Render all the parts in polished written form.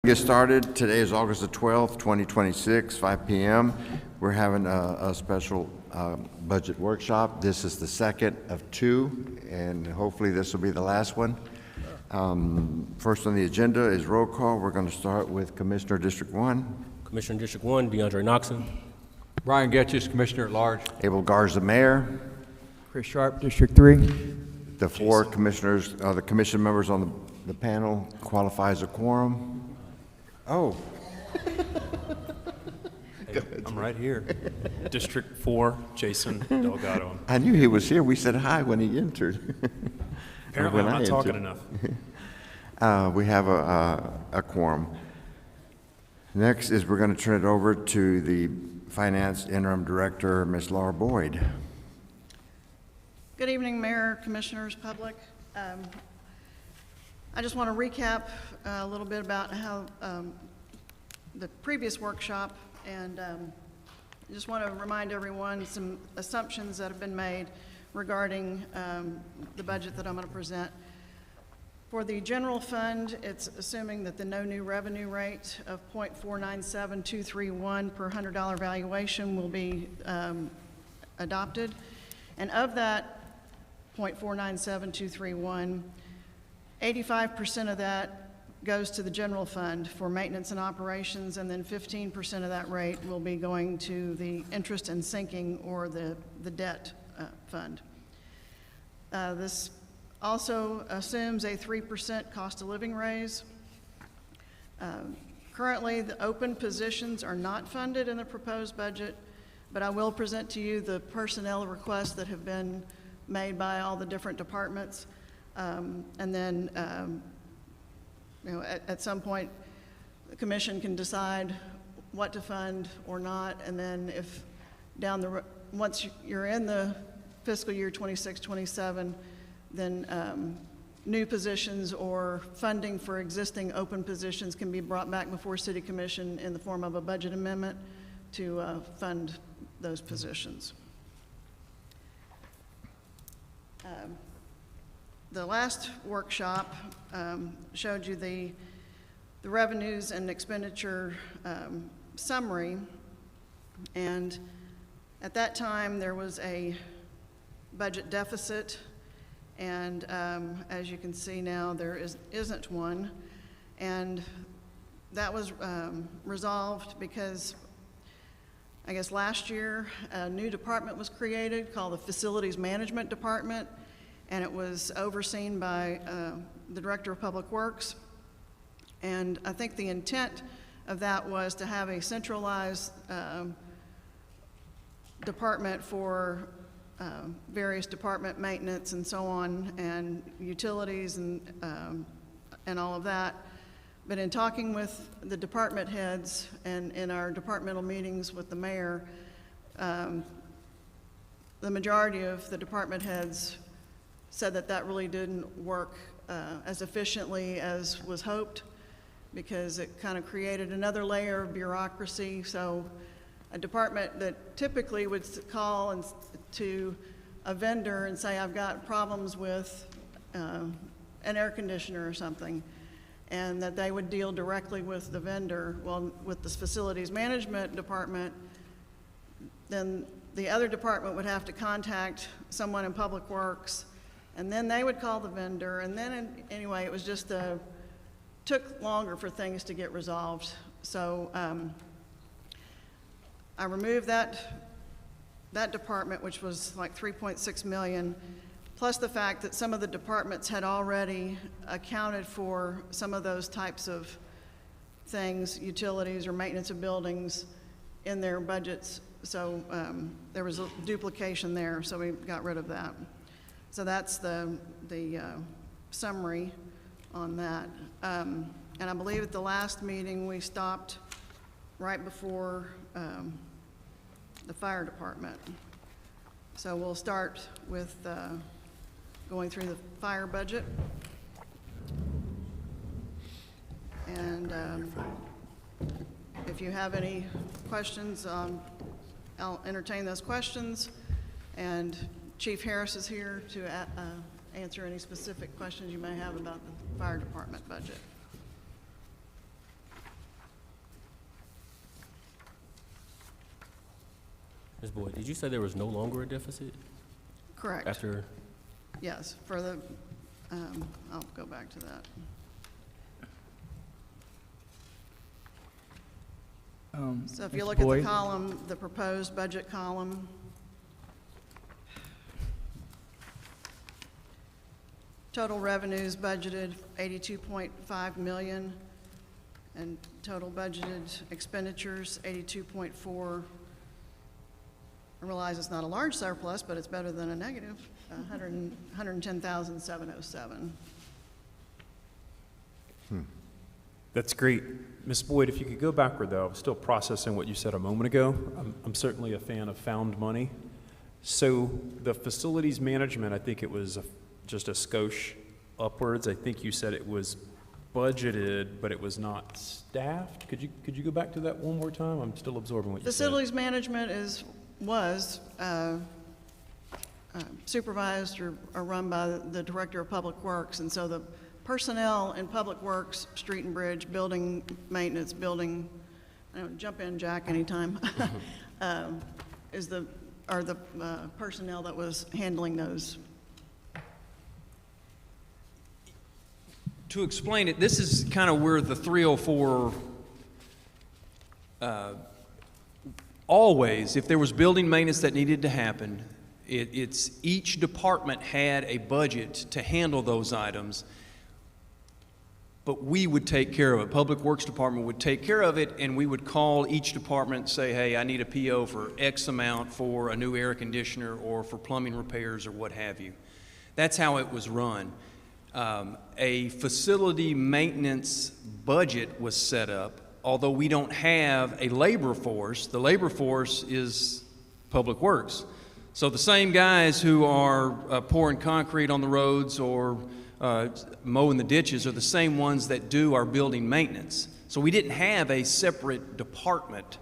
Get started. Today is August the 12th, 2026, 5 p.m. We're having a special budget workshop. This is the second of two, and hopefully this will be the last one. First on the agenda is roll call. We're going to start with Commissioner District 1. Commissioner District 1, DeAndre Knoxon. Brian Getchis, Commissioner at Large. Abel Garza, Mayor. Chris Sharp, District 3. The four commissioners, the commission members on the panel qualify as a quorum. Oh. I'm right here. District 4, Jason Delgado. I knew he was here. We said hi when he entered. Apparently, I'm When I not talking entered. enough. We have a quorum. Next is we're going to turn it over to the Finance Interim Director, Ms. Laura Boyd. Good evening, Mayor, Commissioners, public. I just want to recap a little bit about how the previous workshop, and I just want to remind everyone some assumptions that have been made regarding the budget that I'm going to present. For the general fund, it's assuming that the no new revenue rate of 0.497231 per $100 valuation will be adopted. And of that 0.497231, 85% of that goes to the general fund for maintenance and operations, and then 15% of that rate will be going to the interest and sinking or the debt fund. This also assumes a 3% cost of living raise. Currently, the open positions are not funded in the proposed budget, but I will present to you the personnel requests that have been made by all the different departments. And then, at some point, the commission can decide what to fund or not. And then if once you're in the fiscal year 26-27, then new positions or funding for existing open positions can be brought back before City Commission in the form of a budget amendment to fund those positions. The last workshop showed you the revenues and expenditure summary, and at that time there was a budget deficit, and as you can see now there isn't one, and that was resolved because I guess last year a new department was created called the Facilities Management Department, and it was overseen by the Director of Public Works. And I think the intent of that was to have a centralized department for various department maintenance and so on, and utilities and all of that. But in talking with the department heads and in our departmental meetings with the mayor, the majority of the department heads said that really didn't work as efficiently as was hoped, because it kind of created another layer of bureaucracy. So a department that typically would call to a vendor and say, I've got problems with an air conditioner or something, and that they would deal directly with the vendor. Well, with this Facilities Management Department, then the other department would have to contact someone in Public Works, and then they would call the vendor, and then anyway, it was just took longer for things to get resolved. So I removed that department, which was like $3.6 million, plus the fact that some of the departments had already accounted for some of those types of things, utilities or maintenance of buildings, in their budgets. So there was a duplication there, so we got rid of that. So that's the summary on that. And I believe at the last meeting we stopped right before the fire department. So we'll start with going through the fire budget. And if you have any questions, I'll entertain those questions. And Chief Harris is here to answer any specific questions you may have about the fire department budget. Ms. Boyd, did you say there was no longer a deficit Correct. after? Yes, for the, I'll go back to that. So if you Ms. look at the Boyd? column, the proposed budget column, total revenues budgeted 82.5 million, and total budgeted expenditures 82.4. I realize it's not a large surplus, but it's better than a negative, 110,707. That's great. Ms. Boyd, if you could go backward, though, I'm still processing what you said a moment ago. I'm certainly a fan of found money. So the facilities management, I think it was just a skosh upwards. I think you said it was budgeted, but it was not staffed. Could you go back to that one more time? I'm still absorbing what you said. Facilities management was supervised or run by the Director of Public Works, and so the personnel in Public Works, Street and Bridge, building maintenance, building, jump in, Jack, anytime, are the personnel that was handling those. To explain it, this is kind of where the 304, always, if there was building maintenance that needed to happen, it's each department had a budget to handle those items, but we would take care of it. Public Works Department would take care of it, and we would call each department and say, hey, I need a PO for X amount for a new air conditioner or for plumbing repairs or what have you. That's how it was run. A facility maintenance budget was set up, although we don't have a labor force. The labor force is Public Works. So the same guys who are pouring concrete on the roads or mowing the ditches are the same ones that do our building maintenance. So we didn't have a separate department.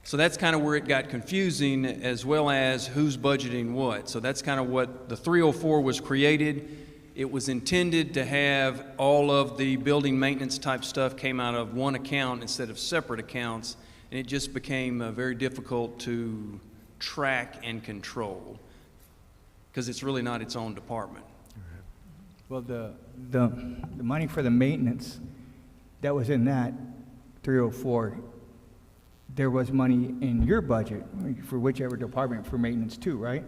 So that's kind of where it got confusing, as well as who's budgeting what. So that's kind of what the 304 was created. It was intended to have all of the building maintenance type stuff came out of one account instead of separate accounts, and it just became very difficult to track and control because it's really not its own department. Well, the money for the maintenance that was in that 304, there was money in your budget for whichever department for maintenance too, right?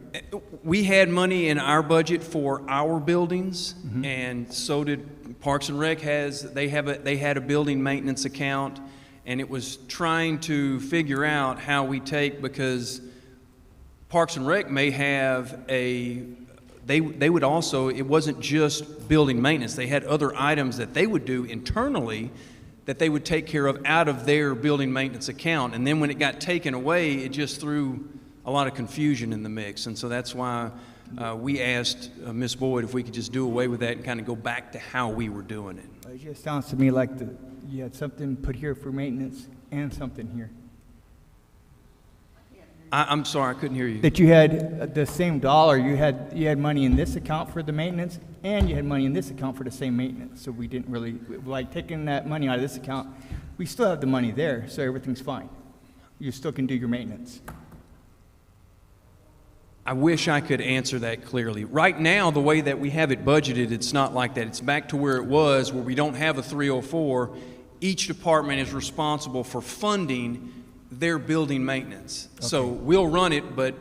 We had money in our budget for our buildings, and so did Parks and Rec. They had a building maintenance account, and it was trying to figure out how we take, because Parks and Rec may have they would also, it wasn't just building maintenance. They had other items that they would do internally that they would take care of out of their building maintenance account. And then when it got taken away, it just threw a lot of confusion in the mix. And so that's why we asked Ms. Boyd if we could just do away with that and kind of go back to how we were doing it. It just sounds to me like you had something put here for maintenance and something here. I'm sorry, I couldn't hear you. That you had the same dollar, you had money in this account for the maintenance, and you had money in this account for the same maintenance. So we didn't really, like taking that money out of this account, we still have the money there, so everything's fine. You still can do your maintenance. I wish I could answer that clearly. Right now, the way that we have it budgeted, it's not like that. It's back to where it was, where we don't have a 304. Each department is responsible for funding their building maintenance. Okay. So we'll run it, but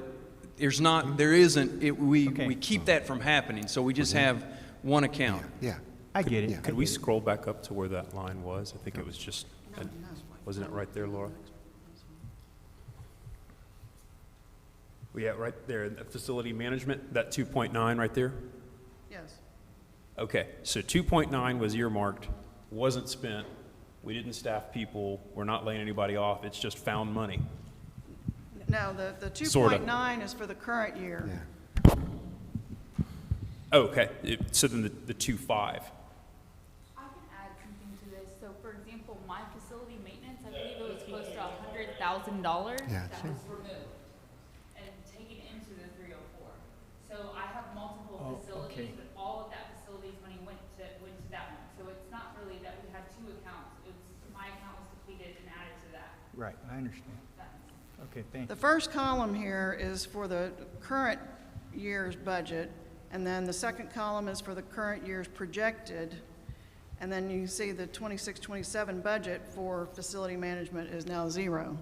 we keep that from happening. So we just have one account. Yeah. I get it. Yeah. Could we scroll back up to where that line was? I think it was just, wasn't it right there, Laura? Well, yeah, right there, facility management, that 2.9 right there? Yes. Okay, so 2.9 was earmarked, wasn't spent, we didn't staff people, we're not laying anybody off, it's just found money. No, the Sorta. 2.9 is for the current year. Yeah. Oh, okay, so then the 2.5. I can add something to this. So for example, my facility maintenance, I believe it was close to $100,000 Yeah, that sure. was removed and taken into the 304. So I have multiple facilities, okay. but all of that facilities money went to that one. So it's not really that we had two accounts. My account was depleted and added to that. Right, I understand. Okay, thank The you. first column here is for the current year's budget, and then the second column is for the current year's projected, and then you see the 26-27 budget for facility management is now 0.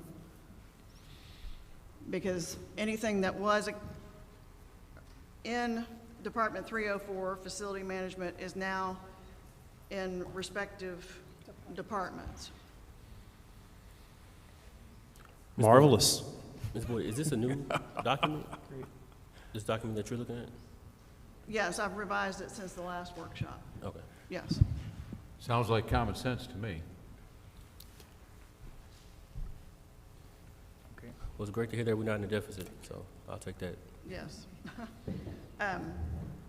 Because anything that was in Department 304, facility management, is now in respective departments. Marvelous. Ms. Boyd, is this a new document? This document that you're looking at? Yes, I've revised it since the last workshop, Okay. yes. Sounds like common sense to me. Okay. Well, it's great to hear that we're not in a deficit, so I'll take that. Yes.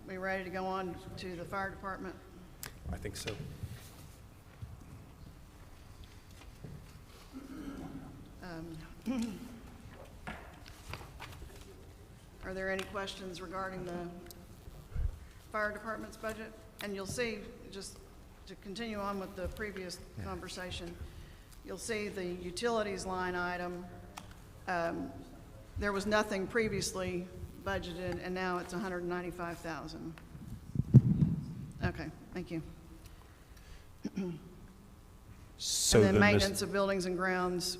We ready to go on to the fire department? I think so. Are there any questions regarding the fire department's budget? And you'll see, just to continue on with the previous conversation, you'll see the utilities line item. There was nothing previously budgeted, and now it's $195,000. Okay, thank you. So And then Ms. maintenance of buildings and grounds.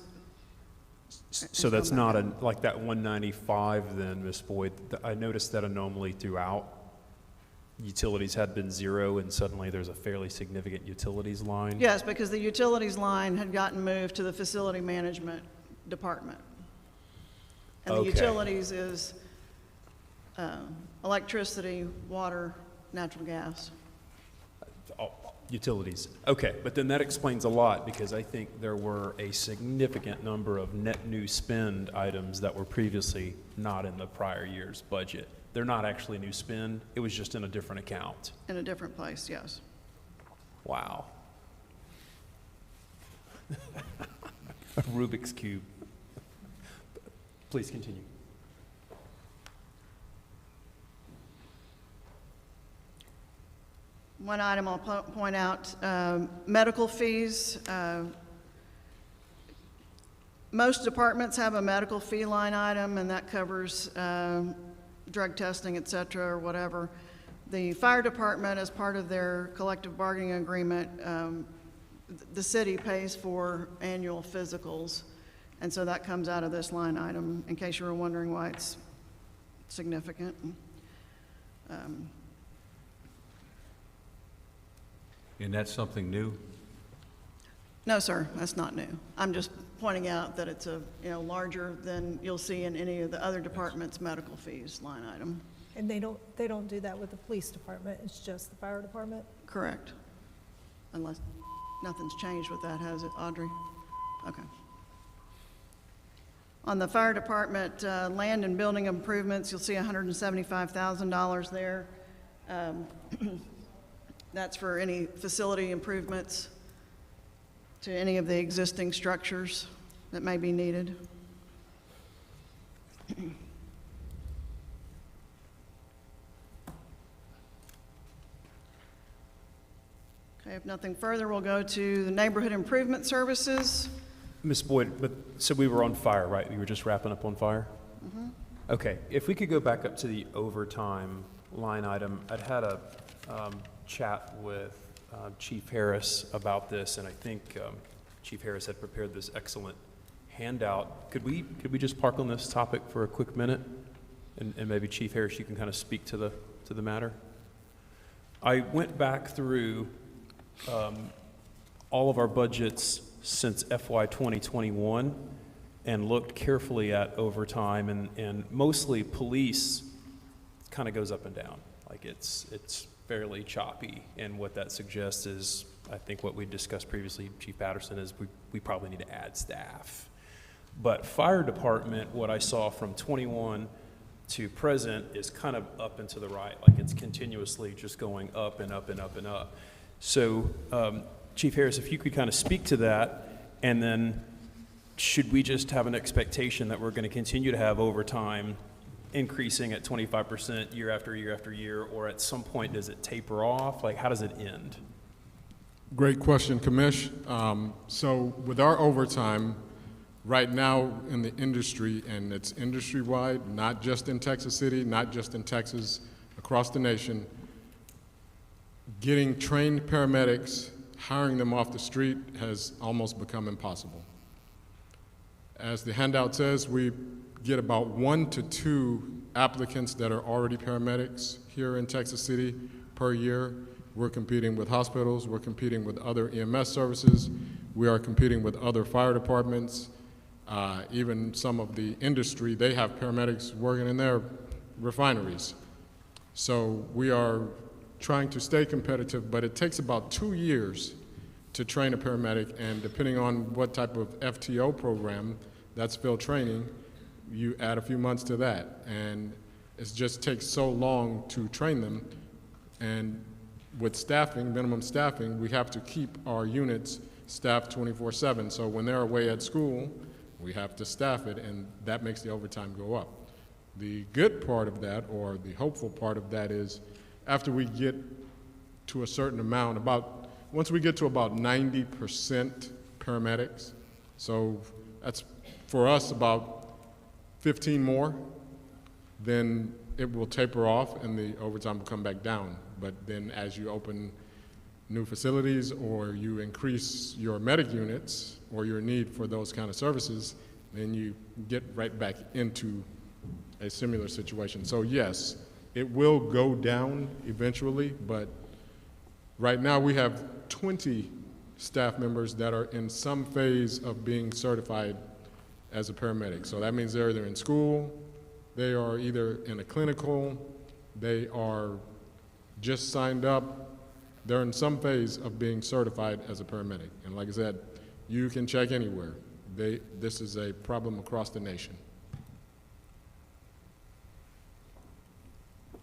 So that's not a, like that 195 then, Ms. Boyd? I noticed that anomaly throughout. Utilities had been 0, and suddenly there's a fairly significant utilities line? Yes, because the utilities line had gotten moved to the facility management department. And the Okay. utilities is electricity, water, natural gas. Oh, utilities. Okay, but then that explains a lot, because I think there were a significant number of net new spend items that were previously not in the prior year's budget. They're not actually new spend, it was just in a different account. In a different place, yes. Wow. Rubik's Cube. Please continue. One item I'll point out, medical fees. Most departments have a medical fee line item, and that covers drug testing, et cetera, or whatever. The fire department, as part of their collective bargaining agreement, the city pays for annual physicals, and so that comes out of this line item, in case you were wondering why it's significant. And that's something new? No, sir, that's not new. I'm just pointing out that it's larger than you'll see in any of the other departments' medical fees line item. And they don't do that with the police department, it's just the fire department? Correct. Unless nothing's changed with that, has it, Audrey? Okay. On the fire department, land and building improvements, you'll see $175,000 there. That's for any facility improvements to any of the existing structures that may be needed. Okay, if nothing further, we'll go to the neighborhood improvement services. Ms. Boyd, but, so we were on fire, right? We were just wrapping up on fire? Okay, if we could go back up to the overtime line item, I'd had a chat with Chief Harris about this, and I think Chief Harris had prepared this excellent handout. Could we just park on this topic for a quick minute? And maybe Chief Harris, you can kind of speak to the matter? I went back through all of our budgets since FY 2021 and looked carefully at overtime, and mostly police kind of goes up and down. Like it's fairly choppy, and what that suggests is, I think what we discussed previously, Chief Patterson, is we probably need to add staff. But fire department, what I saw from 21 to present is kind of up and to the right, like it's continuously just going up and up and up and up. So, Chief Harris, if you could kind of speak to that, and then should we just have an expectation that we're going to continue to have overtime increasing at 25% year after year after year, or at some point does it taper off? Like, how does it end? Great question, Commish. So with our overtime, right now in the industry, and it's industry-wide, not just in Texas City, not just in Texas, across the nation, getting trained paramedics, hiring them off the street has almost become impossible. As the handout says, we get about 1 to 2 applicants that are already paramedics here in Texas City per year. We're competing with hospitals, we're competing with other EMS services, we are competing with other fire departments, even some of the industry, they have paramedics working in their refineries. So we are trying to stay competitive, but it takes about 2 years to train a paramedic, and depending on what type of FTO program, that's field training, you add a few months to that. And it just takes so long to train them. And with staffing, minimum staffing, we have to keep our units staffed 24/7. So when they're away at school, we have to staff it, and that makes the overtime go up. The good part of that, or the hopeful part of that, is after we get to a certain amount, once we get to about 90% paramedics, so that's for us about 15 more, then it will taper off and the overtime will come back down. But then as you open new facilities or you increase your medic units or your need for those kind of services, then you get right back into a similar situation. So yes, it will go down eventually, but right now we have 20 staff members that are in some phase of being certified as a paramedic. So that means they're either in school, they are either in a clinical, they are just signed up, they're in some phase of being certified as a paramedic. And like I said, you can check anywhere. This is a problem across the nation.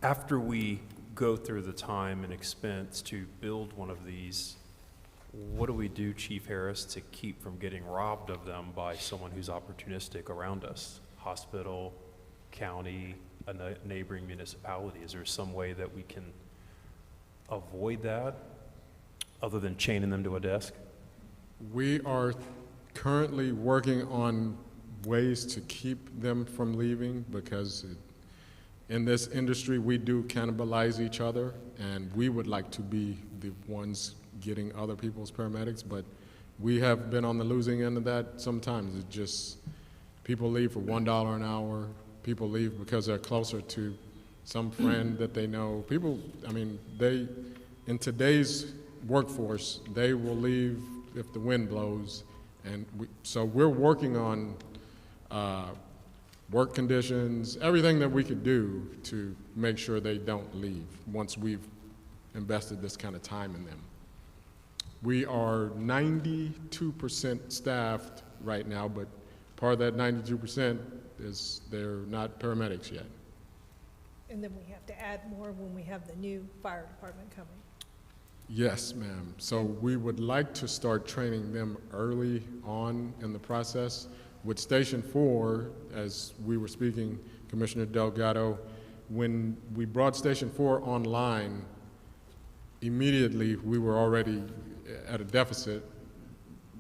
After we go through the time and expense to build one of these, what do we do, Chief Harris, to keep from getting robbed of them by someone who's opportunistic around us? Hospital, county, a neighboring municipality? Is there some way that we can avoid that other than chaining them to a desk? We are currently working on ways to keep them from leaving, because in this industry we do cannibalize each other, and we would like to be the ones getting other people's paramedics, but we have been on the losing end of that sometimes. It just, people leave for $1 an hour, people leave because they're closer to some friend that they know. People, I mean, in today's workforce, they will leave if the wind blows. And so we're working on work conditions, everything that we could do to make sure they don't leave once we've invested this kind of time in them. We are 92% staffed right now, but part of that 92% is they're not paramedics yet. And then we have to add more when we have the new fire department coming. Yes, ma'am. So we would like to start training them early on in the process. With Station 4, as we were speaking, Commissioner Delgado, when we brought Station 4 online, immediately we were already at a deficit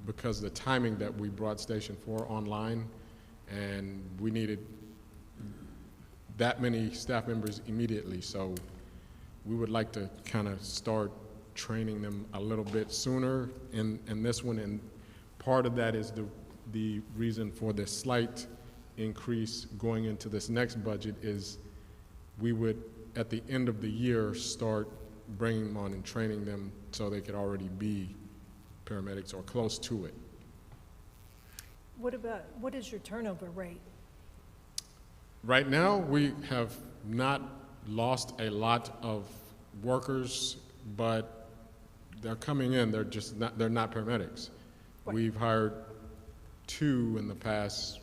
because of the timing that we brought Station 4 online, and we needed that many staff members immediately. So we would like to kind of start training them a little bit sooner in this one, and part of that is the reason for the slight increase going into this next budget is we would, at the end of the year, start bringing them on and training them so they could already be paramedics or close to it. What is your turnover rate? Right now, we have not lost a lot of workers, but they're coming in, they're not paramedics. Right. We've hired 2 in the past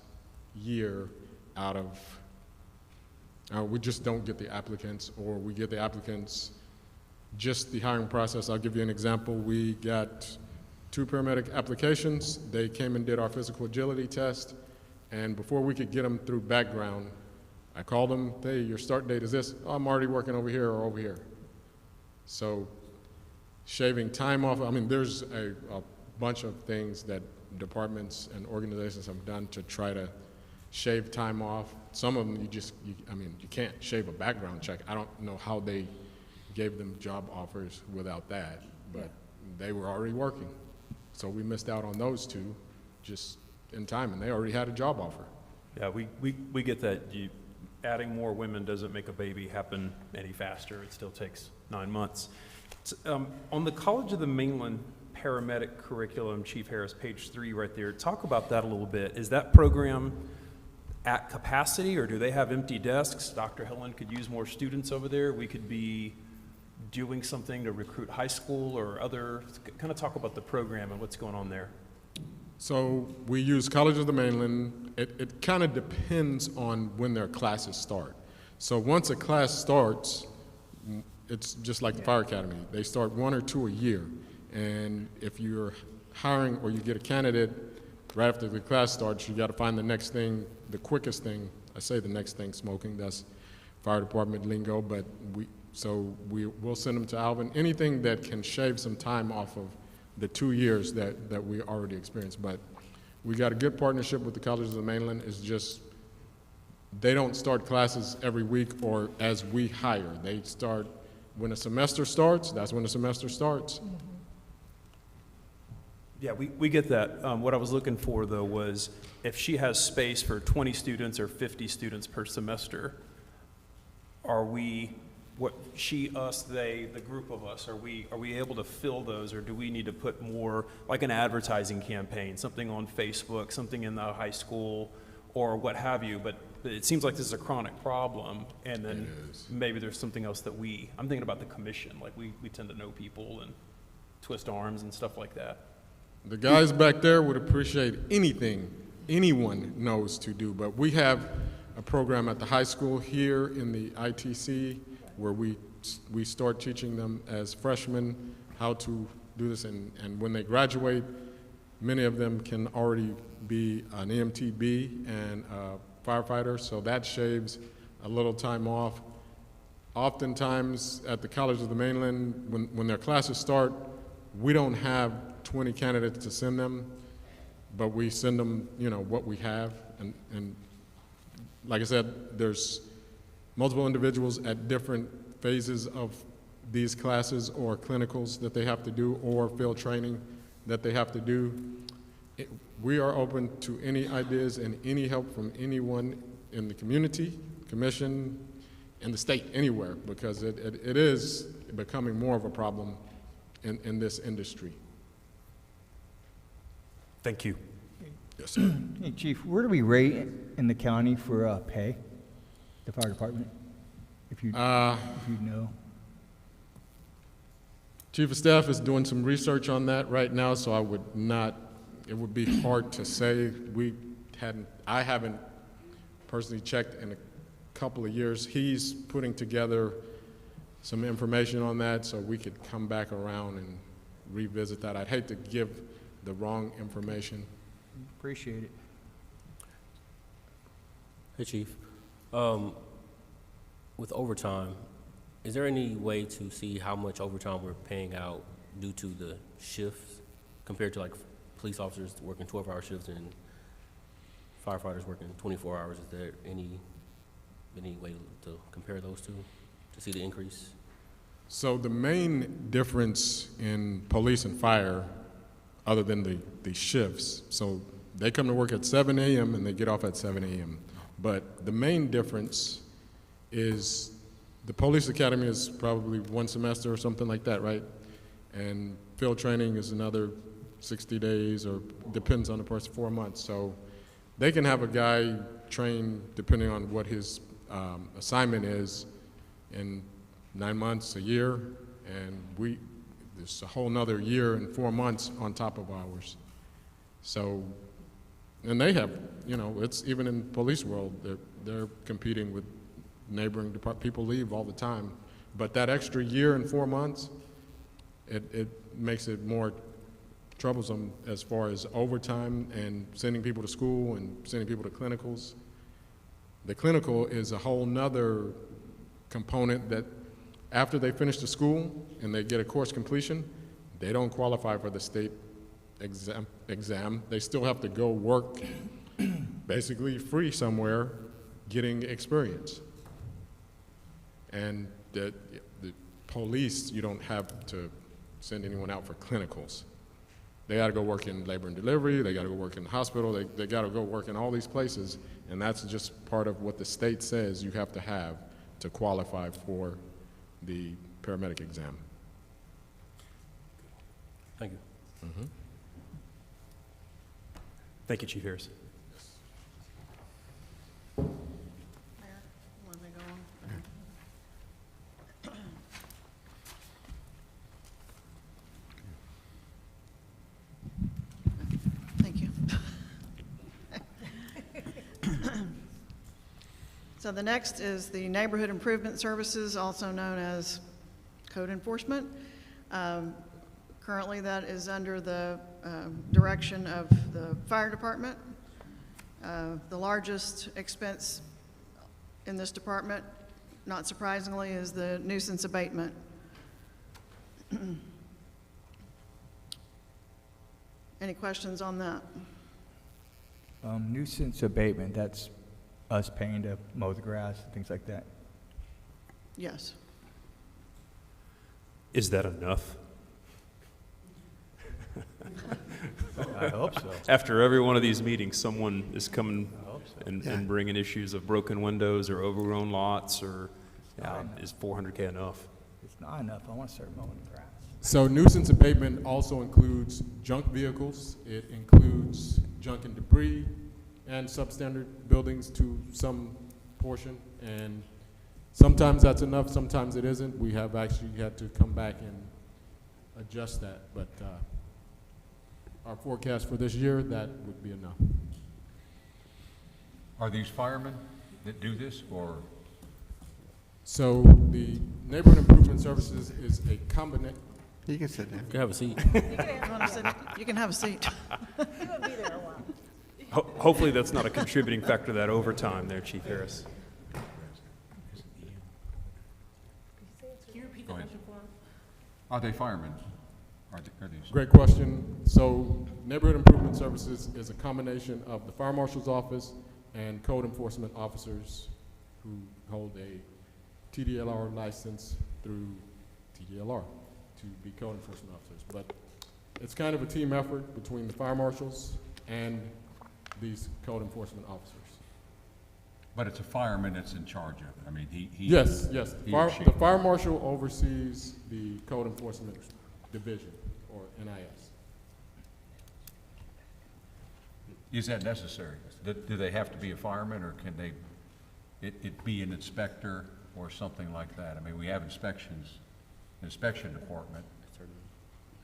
year out of, we just don't get the applicants, or we get the applicants, just the hiring process. I'll give you an example. We got 2 paramedic applications. They came and did our physical agility test, and before we could get them through background, I called them, hey, your start date is this. Oh, I'm already working over here or over here. So shaving time off, I mean, there's a bunch of things that departments and organizations have done to try to shave time off. Some of them you can't shave a background check. I don't know how they gave them job offers without that, but they were already working. So we missed out on those two just in time, and they already had a job offer. Yeah, we get that. Adding more women doesn't make a baby happen any faster. It still takes 9 months. On the College of the Mainland paramedic curriculum, Chief Harris, page 3 right there, talk about that a little bit. Is that program at capacity, or do they have empty desks? Dr. Helen could use more students over there. We could be doing something to recruit high school or other, kind of talk about the program and what's going on there. So we use College of the Mainland. It kind of depends on when their classes start. So once a class starts, it's just like the Fire Academy. They start 1 or 2 a year. And if you're hiring or you get a candidate right after the class starts, you got to find the next thing, the quickest thing. I say the next thing, smoking. That's fire department lingo. But we'll send them to Alvin. Anything that can shave some time off of the 2 years that we already experienced. But we got a good partnership with the College of the Mainland. It's just they don't start classes every week or as we hire. They start when a semester starts. That's when the semester starts. Yeah, we get that. What I was looking for, though, was if she has space for 20 students or 50 students per semester, are we, what she, us, they, the group of us, are we able to fill those, or do we need to put more, like an advertising campaign, something on Facebook, something in the high school, or what have you? But it seems like this is a chronic problem, and then maybe there's something else that I'm thinking about the commission, like we tend to know people and twist arms and stuff like that. The guys back there would appreciate anything anyone knows to do, but we have a program at the high school here in the ITC where we start teaching them as freshmen how to do this, and when they graduate, many of them can already be an EMTB and a firefighter, so that shaves a little time off. Oftentimes at the College of the Mainland, when their classes start, we don't have 20 candidates to send them, but we send them, what we have. And like I said, there's multiple individuals at different phases of these classes or clinicals that they have to do or field training that they have to do. We are open to any ideas and any help from anyone in the community, commission, in the state, anywhere, because it is becoming more of a problem in this industry. Thank you. Yes, sir. Hey, Chief, where do we rate in the county for pay, the fire department? If you know. Chief of Staff is doing some research on that right now, so it would be hard to say. I haven't personally checked in a couple of years. He's putting together some information on that so we could come back around and revisit that. I'd hate to give the wrong information. Appreciate it. Hey, Chief. With overtime, is there any way to see how much overtime we're paying out due to the shifts compared to like police officers working 12-hour shifts and firefighters working 24 hours? Is there any way to compare those two to see the increase? So the main difference in police and fire, other than the shifts, so they come to work at 7 a.m. and they get off at 7 a.m. But the main difference is the police academy is probably 1 semester or something like that, right? And field training is another 60 days, or depends on the person, 4 months. So they can have a guy train depending on what his assignment is in 9 months, a year, and there's a whole nother year and 4 months on top of ours. So, and they have, it's even in police world, they're competing with neighboring departments. People leave all the time, but that extra year and 4 months, it makes it more troublesome as far as overtime and sending people to school and sending people to clinicals. The clinical is a whole nother component that after they finish the school and they get a course completion, they don't qualify for the state exam, they still have to go work basically free somewhere getting experience. And the police, you don't have to send anyone out for clinicals. They got to go work in labor and delivery, they got to go work in the hospital, they got to go work in all these places, and that's just part of what the state says you have to qualify for the paramedic exam. Thank you. Thank you, Chief Harris. Mayor, let me go on. Thank you. So the next is the Neighborhood Improvement Services, also known as Code Enforcement. Currently, that is under the direction of the Fire Department. The largest expense in this department, not surprisingly, is the nuisance abatement. Any questions on that? Nuisance abatement, that's us paying to mow the grass, things like that. Yes. Is that enough? I hope so. After every one of these meetings, someone is coming and bringing issues of broken windows or overgrown lots, or is $400K enough? It's not enough. I want to start mowing the grass. So nuisance abatement also includes junk vehicles, it includes junk and debris, and substandard buildings to some portion, and sometimes that's enough, sometimes it isn't. We have actually had to come back and adjust that, but our forecast for this year, that would be enough. Are these firemen that do this, or? So the Neighborhood Improvement Services is a combination. You can sit down. You can have a seat. You can have a seat. You won't be there a while. Hopefully that's not a contributing factor to that overtime there, Chief Harris. Go ahead. Are they firemen? Are these? Great question. So Neighborhood Improvement Services is a combination of the Fire Marshal's Office and code enforcement officers who hold a TDLR license through TDLR to be code enforcement officers. But it's kind of a team effort between the fire marshals and these code enforcement officers. But it's a fireman that's in charge of it. I mean, he. Yes, yes. he or she. The fire marshal oversees the code enforcement division, or NIS. Is that necessary? Do they have to be a fireman, or can they, it be an inspector or something like that? I mean, we have inspections, inspection department.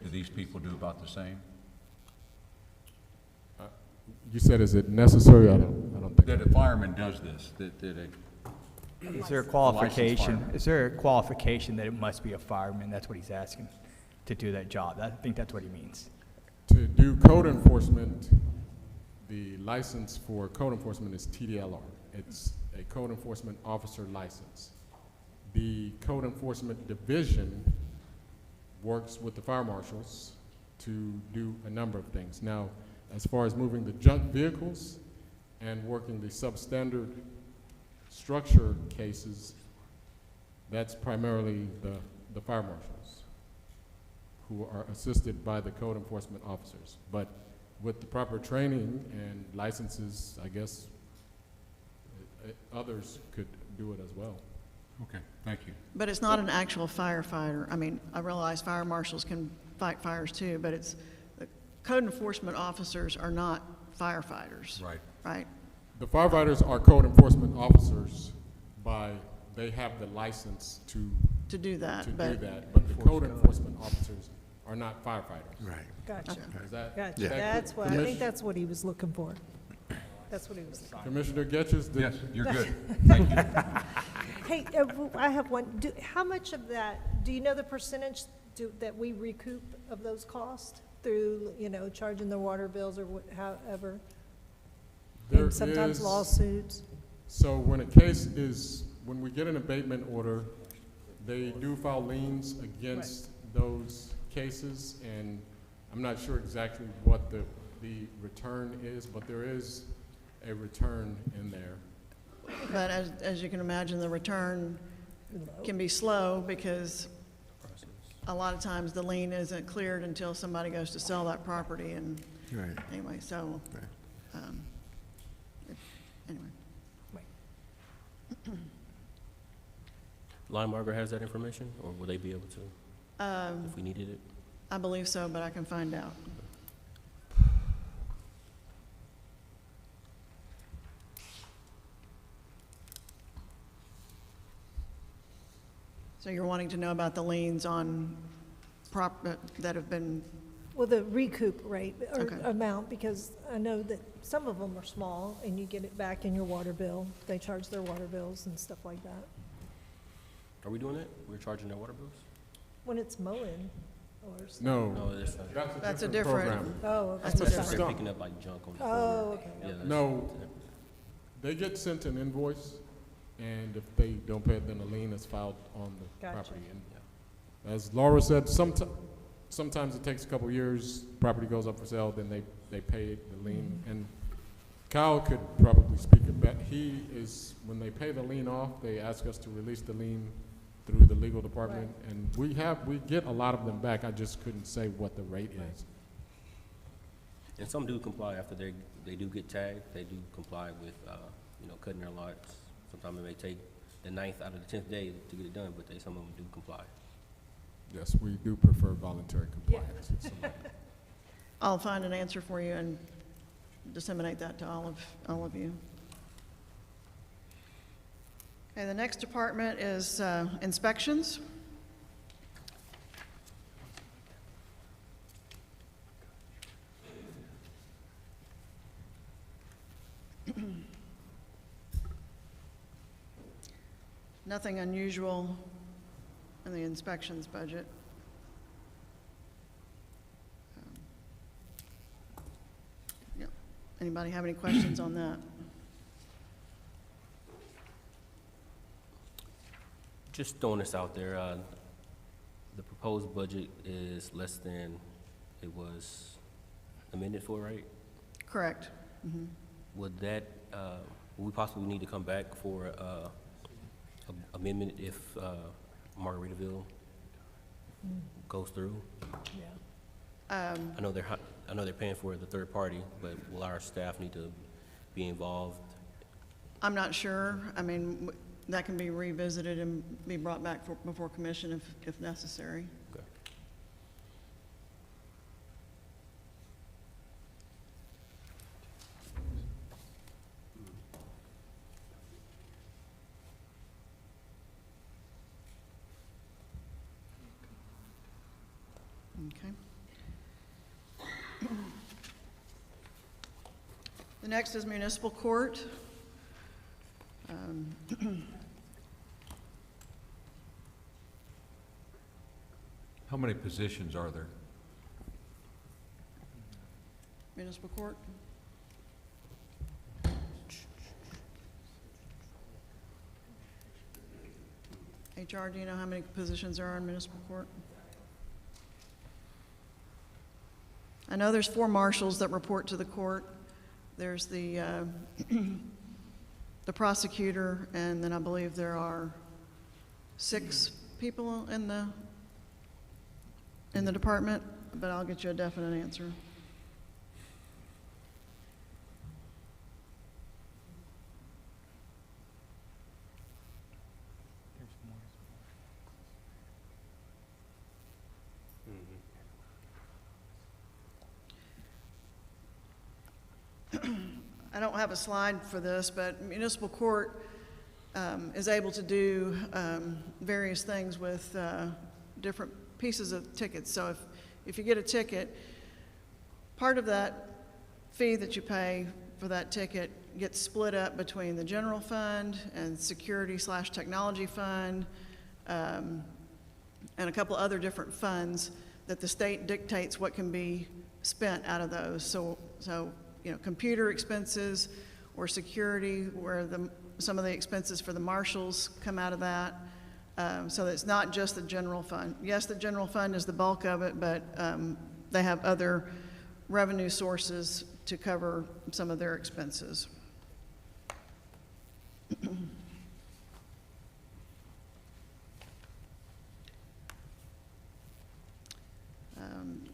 Do these people do about the same? You said, is it necessary? I don't think. That a fireman does this, Is there a qualification? fireman. Is there a qualification that it must be a fireman? That's what he's asking, to do that job. I think that's what he means. To do code enforcement, the license for code enforcement is TDLR. It's a code enforcement officer license. The code enforcement division works with the fire marshals to do a number of things. Now, as far as moving the junk vehicles and working the substandard structure cases, that's primarily the fire marshals, who are assisted by the code enforcement officers. But with the proper training and licenses, I guess others could do it as well. Okay, thank you. But it's not an actual firefighter. I mean, I realize fire marshals can fight fires too, but it's, the code enforcement officers are not firefighters. Right. Right? The firefighters are code enforcement officers they have the license to Do that, do but that, but the code enforcement officers are not firefighters. Right. Gotcha. Is that? Gotcha. Yeah. That's what, I think that's what he was looking for. That's what he was looking Commissioner Getchus? Yes, you're good. Thank you. for. Hey, I have one. How much of that, do you know the percentage that we recoup of those costs through, charging the water bills or however? There And sometimes is- lawsuits? So when when we get an abatement order, they do file liens against those cases, and I'm not sure exactly what the return is, but there is a return in there. But as you can imagine, the return can be slow because a lot of times the lien isn't cleared until somebody goes to sell that property, and Right. anyway, so, Right. anyway. Lion Margaret has that information, or will they be able to if we needed it? I believe so, but I can find out. So you're wanting to know about the liens on that have been, Well, the recoup rate or Okay. amount, because I know that some of them are small and you get it back in your water bill. They charge their water bills and stuff like that. Are we doing that? We're charging their water bills? When it's mowing or something. No, No, that's not. that's a program. different, Oh, okay. That's a They're different- picking up like junk on the Oh, corner. okay. Yeah, that's- No. They get sent an invoice, and if they don't pay it, then a lien is filed on the Gotcha. property. And as Laura said, sometimes it takes a couple years, property goes up for sale, then they pay the lien. And Kyle could probably speak about, when they pay the lien off, they ask us to release the lien through the legal department. And we get a lot of them back, I just couldn't say what the rate is. And some do comply after they do get tagged. They do comply with, cutting their lots. Sometimes it may take the 9th out of the 10th day to get it done, but some of them do comply. Yes, we do prefer voluntary compliance. It's somebody- I'll find an answer for you and disseminate that to all of you. Okay, the next department is inspections. Nothing unusual in the inspections budget. Yep. Anybody have any questions on that? Just throwing this out there, the proposed budget is less than it was amended for, right? Correct. Mhm. Would that, would we possibly need to come back for a amendment if Margaritaville goes through? Yeah. I know they're paying for the third party, but will our staff need to be involved? I'm not sure. I mean, that can be revisited and be brought back before commission if necessary. Okay. Okay. The next is municipal court. How many positions are there? Municipal court? HR, do you know how many positions there are in municipal court? I know there's 4 marshals that report to the court. There's the prosecutor, and then I believe there are 6 people in the department, but I'll get you a definite answer. I don't have a slide for this, but municipal court is able to do various things with different pieces of tickets. So if you get a ticket, part of that fee that you pay for that ticket gets split up between the general fund and security/technology fund, and a couple other different funds that the state dictates what can be spent out of those. So computer expenses or security, where some of the expenses for the marshals come out of that. So it's not just the general fund. Yes, the general fund is the bulk of it, but they have other revenue sources to cover some of their expenses.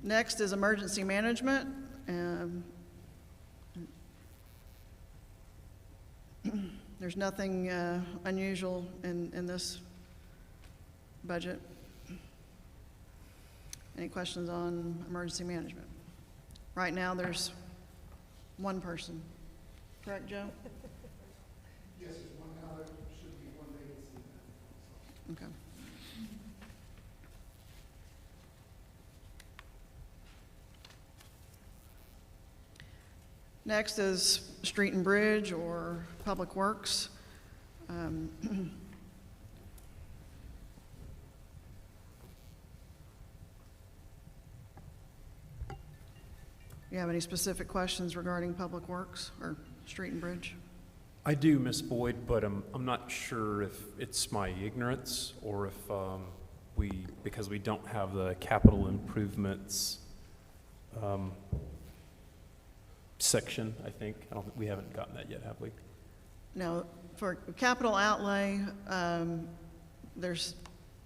Next is emergency management. There's nothing unusual in this budget. Any questions on emergency management? Right now, there's one person. Correct, Joe? Yes, there's one now, there should be one vacancy. Okay. Next is street and bridge or public works. You have any specific questions regarding public works or street and bridge? I do, Ms. Boyd, but I'm not sure if it's my ignorance or if because we don't have the capital improvements section, I think. We haven't gotten that yet, have we? Now, for capital outlay, there's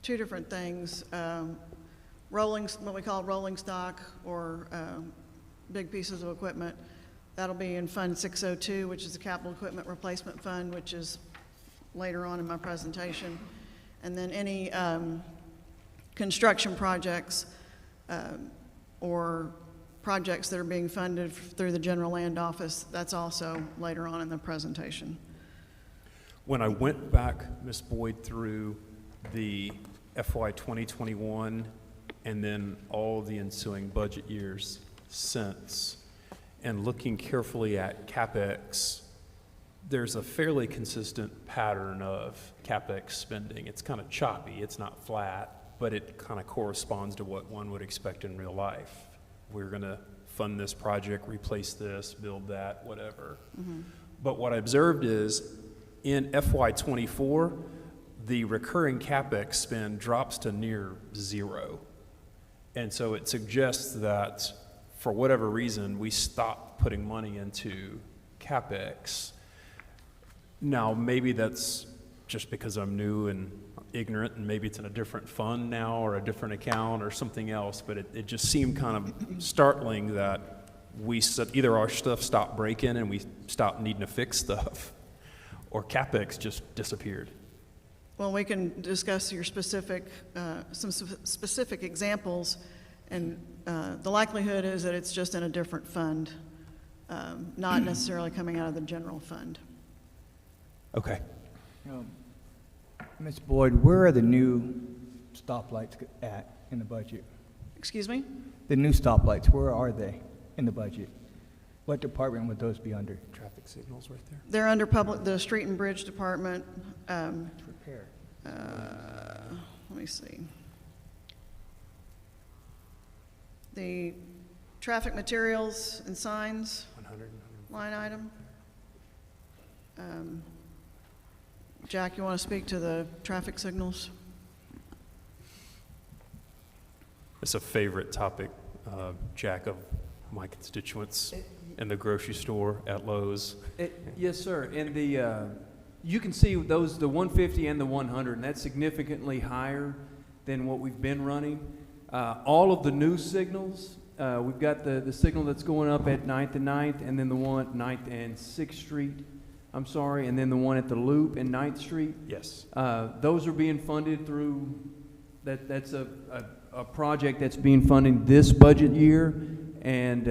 two different things. What we call rolling stock or big pieces of equipment. That'll be in Fund 602, which is the Capital Equipment Replacement Fund, which is later on in my presentation. And then any construction projects or projects that are being funded through the General Land Office, that's also later on in the presentation. When I went back, Ms. Boyd, through the FY 2021 and then all the ensuing budget years since, and looking carefully at CapEx, there's a fairly consistent pattern of CapEx spending. It's kind of choppy, it's not flat, but it kind of corresponds to what one would expect in real life. We're going to fund this project, replace this, build that, whatever. Mm-hmm. But what I observed is in FY 24, the recurring CapEx spend drops to near zero. And so it suggests that for whatever reason, we stopped putting money into CapEx. Now, maybe that's just because I'm new and ignorant, and maybe it's in a different fund now or a different account or something else, but it just seemed kind of startling that we said either our stuff stopped breaking and we stopped needing to fix stuff, or CapEx just disappeared. Well, we can discuss your specific, some specific examples, and the likelihood is that it's just in a different fund, not necessarily coming out of the general fund. Okay. Ms. Boyd, where are the new stoplights at in the budget? Excuse me? The new stoplights, where are they in the budget? What department would those be under? Traffic signals right there. They're under the Street and Bridge Department. Repair. Let me see. The traffic materials and signs 100. line item. Jack, you want to speak to the traffic signals? It's a favorite topic, Jack, of my constituents in the grocery store, at Lowe's. Yes, sir. And you can see those, the 150 and the 100, and that's significantly higher than what we've been running. All of the new signals, we've got the signal that's going up at 9th and 9th, and then the one at 9th and 6th Street, and then the one at the Loop and 9th Street. Yes. Those are being funded through, that's a project that's being funded this budget year, and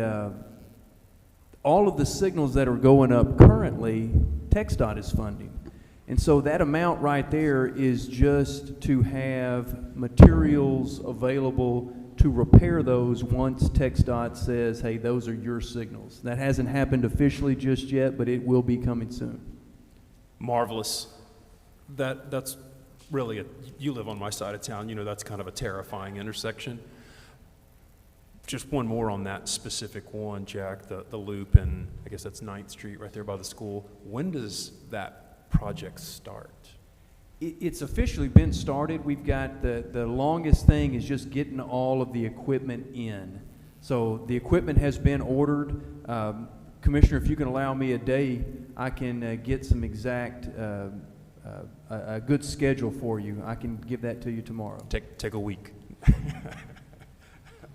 all of the signals that are going up currently, TxDOT is funding. And so that amount right there is just to have materials available to repair those once TxDOT says, hey, those are your signals. That hasn't happened officially just yet, but it will be coming soon. Marvelous. That's really, you live on my side of town, you know that's kind of a terrifying intersection. Just one more on that specific one, Jack, the Loop, and I guess that's 9th Street right there by the school. When does that project start? It's officially been started. We've got the longest thing is just getting all of the equipment in. So the equipment has been ordered. Commissioner, if you can allow me a day, I can get some exact, a good schedule for you. I can give that to you tomorrow. Take a week.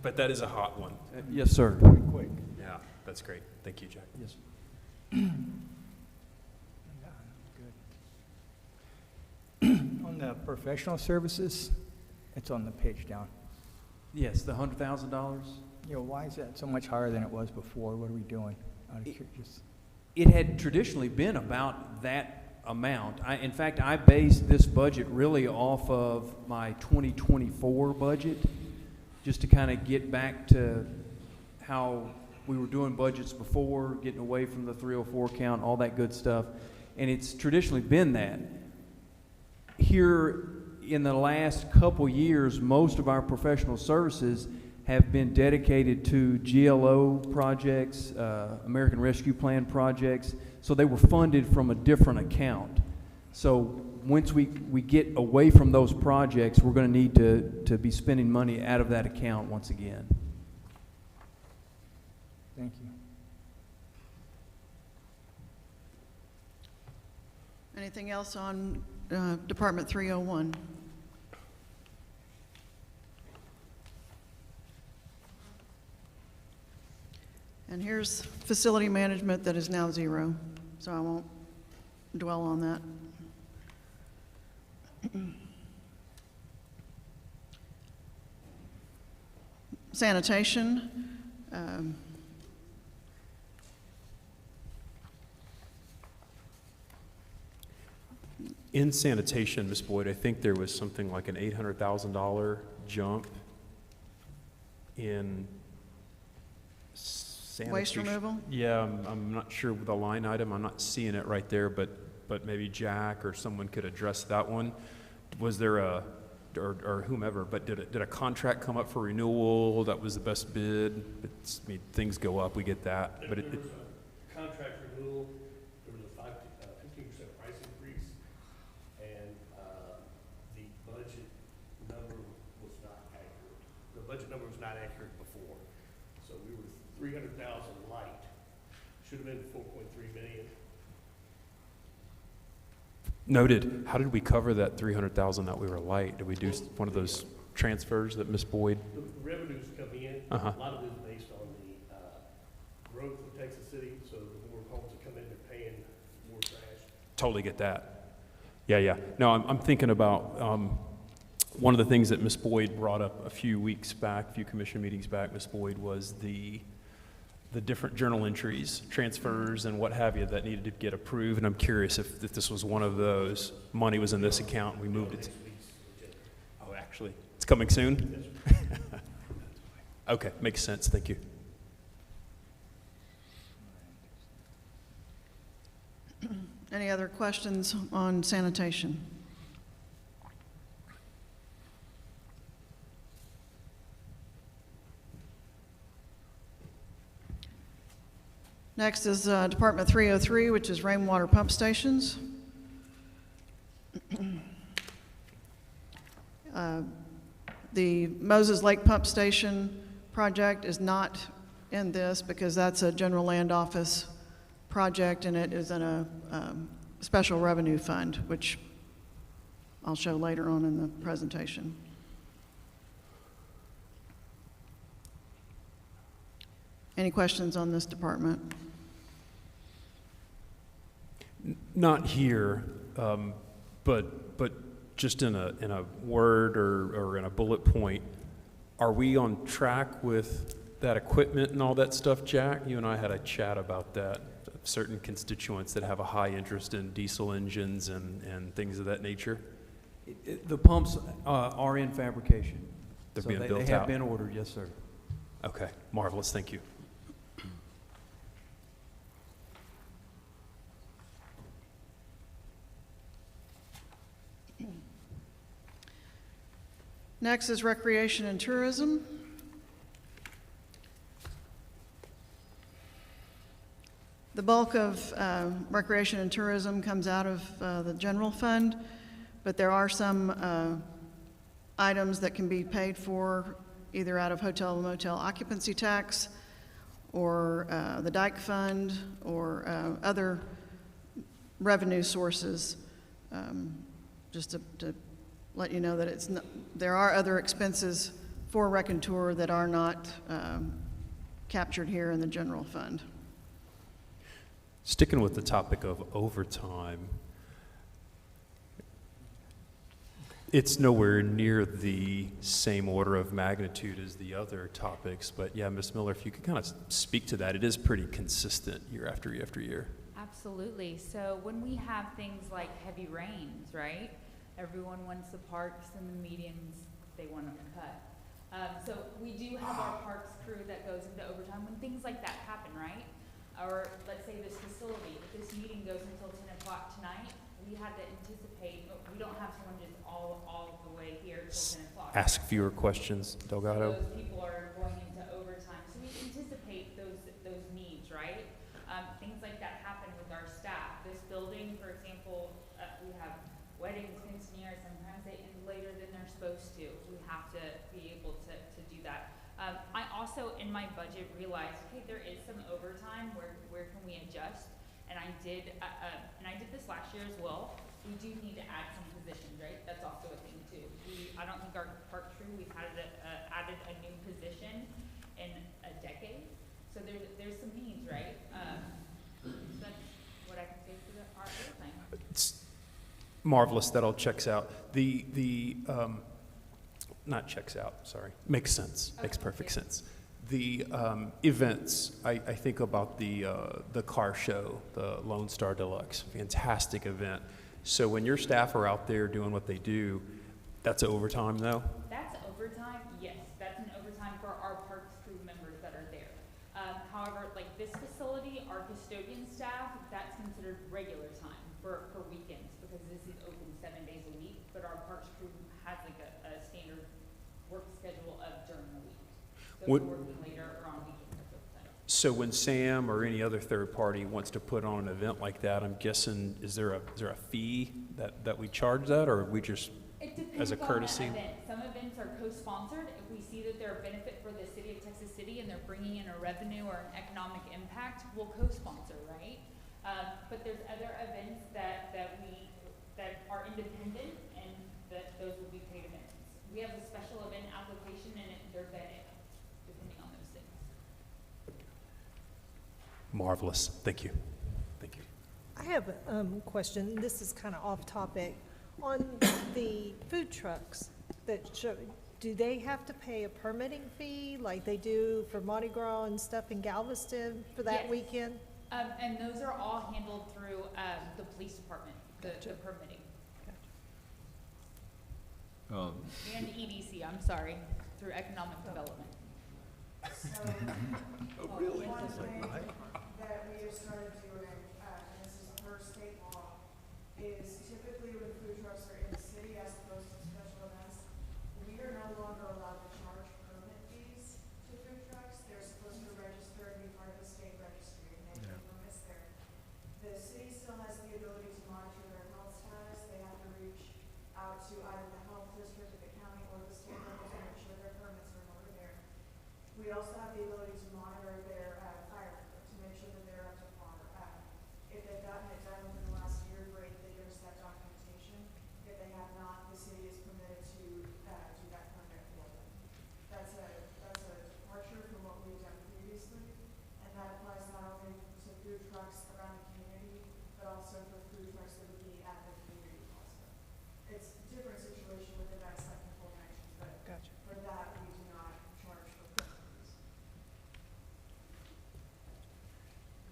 But that is a hot one. Yes, sir. Quick. Yeah, that's great. Thank you, Jack. Yes. On the professional services, it's on the page down. Yes, the $100,000. You know, why is that so much higher than it was before? What are we doing? Out of curiosity. It had traditionally been about that amount. In fact, I based this budget really off of my 2024 budget, just to kind of get back to how we were doing budgets before, getting away from the 304 count, all that good stuff. And it's traditionally been that. Here in the last couple years, most of our professional services have been dedicated to GLO projects, American Rescue Plan projects, so they were funded from a different account. So once we get away from those projects, we're going to need to be spending money out of that account once again. Thank you. Anything else on Department 301? And here's facility management that is now zero, so I won't dwell on that. Sanitation. In sanitation, Ms. Boyd, I think there was something like an $800,000 jump in sanitation. Waste removal? Yeah, I'm not sure with the line item. I'm not seeing it right there, but maybe Jack or someone could address that one. Was there or whomever, but did a contract come up for renewal? That was the best bid. I mean, things go up, we get that, but There was a contract renewal, there was a 15% price increase, and the budget number was not accurate. The budget number was not accurate before, so we were 300,000 light. Should have been 4.3 million. Noted. How did we cover that 300,000 that we were light? Did we do one of those transfers that Ms. Boyd? The revenues come in, Uh-huh. a lot of it is based on the growth of Texas City, so the more homes that come in, they're paying more trash. Totally get that. Yeah. No, I'm thinking about one of the things that Ms. Boyd brought up a few weeks back, a few commission meetings back, Ms. Boyd, was the different journal entries, transfers, and what have you that needed to get approved. And I'm curious if this was one of those. Money was in this account, and we moved it. Oh, actually, it's coming soon? Okay, makes sense. Thank you. Any other questions on sanitation? Next is Department 303, which is rainwater pump stations. The Moses Lake Pump Station project is not in this because that's a general land office project and it is in a special revenue fund, which I'll show later on in the presentation. Any questions on this department? Not here, but just in a word or in a bullet point, are we on track with that equipment and all that stuff, Jack? You and I had a chat about that. Certain constituents that have a high interest in diesel engines and things of that nature. The pumps are in fabrication. They're So being built They have out. been ordered, yes, sir. Okay, marvelous. Thank you. Next is recreation and tourism. The bulk of recreation and tourism comes out of the general fund, but there are some items that can be paid for either out of hotel and motel occupancy tax, or the Dyke Fund, or other revenue sources, just to let you know that it's not, there are other expenses for Raconteur that are not captured here in the general fund. Sticking with the topic of overtime, it's nowhere near the same order of magnitude as the other topics, but yeah, Ms. Miller, if you could kind of speak to that, it is pretty consistent year after year after year. Absolutely. So when we have things like heavy rains, right? Everyone wants the parks and the medians, they want to cut. So we do have our parks crew that goes into overtime when things like that happen, right? Or let's say this facility, if this meeting goes until 10 o'clock tonight, we had to anticipate, we don't have someone just all the way here till 10 o'clock. Ask fewer questions, Delgado. So those people are going into overtime. So we anticipate those needs, right? Things like that happen with our staff. This building, for example, we have weddings, quinceañeras, sometimes they end later than they're supposed to. We have to be able to do that. I also, in my budget, realized, okay, there is some overtime, where can we adjust? And I did this last year as well. We do need to add some positions, right? That's also a thing too. I don't think our park crew, we've added a new position in a decade. So there's some needs, right? So that's what I can say for our overtime. It's marvelous. That all checks out. Not checks out, sorry. Makes sense. Makes perfect sense. The events, I think about the car show, the Lone Star Deluxe, fantastic event. So when your staff are out there doing what they do, that's overtime though? That's overtime, yes. That's an overtime for our parks crew members that are there. However, like this facility, our custodian staff, that's considered regular time for weekends because this is open 7 days a week, but our parks crew has like a standard work schedule of during the week. So What- if we're working later or on weekends, that's overtime. So when Sam or any other third party wants to put on an event like that, I'm guessing, is there a fee that we charge that, or we just, It as a depends on courtesy? the event. Some events are co-sponsored. If we see that they're a benefit for the city of Texas City and they're bringing in a revenue or an economic impact, we'll co-sponsor, right? But there's other events that are independent and that those will be paid events. We have a special event application and they're vetted, depending on those things. Marvelous. Thank you. Thank you. I have a question, this is kind of off topic. On the food trucks that show, do they have to pay a permitting fee like they do for Mardi Gras and stuff in Galveston for that Yes. weekend? And those are all handled through the police department, the permitting. And EDC, I'm sorry, through economic development. One thing that we have started doing, and this is per state law, is typically when food trucks are in the city as opposed to special events, we are no longer allowed to charge permit fees to food trucks. They're supposed to register and be part of the state registry, and they get permits there. The city still has the ability to monitor their health status. They have to reach out to either the health district, the county, or the state level to make sure their permits are over there. We also have the ability to monitor their fire code, to make sure that they're up to par. If they've gotten it done within the last year, great, they give us that documentation. If they have not, the city is permitted to do that permit for them. That's a departure from what we've done previously, and that applies not only to food trucks around the community, but also for food trucks that would be at the community also. It's a different situation with events like Nicole mentioned, but Gotcha. for that, we do not charge for permit fees.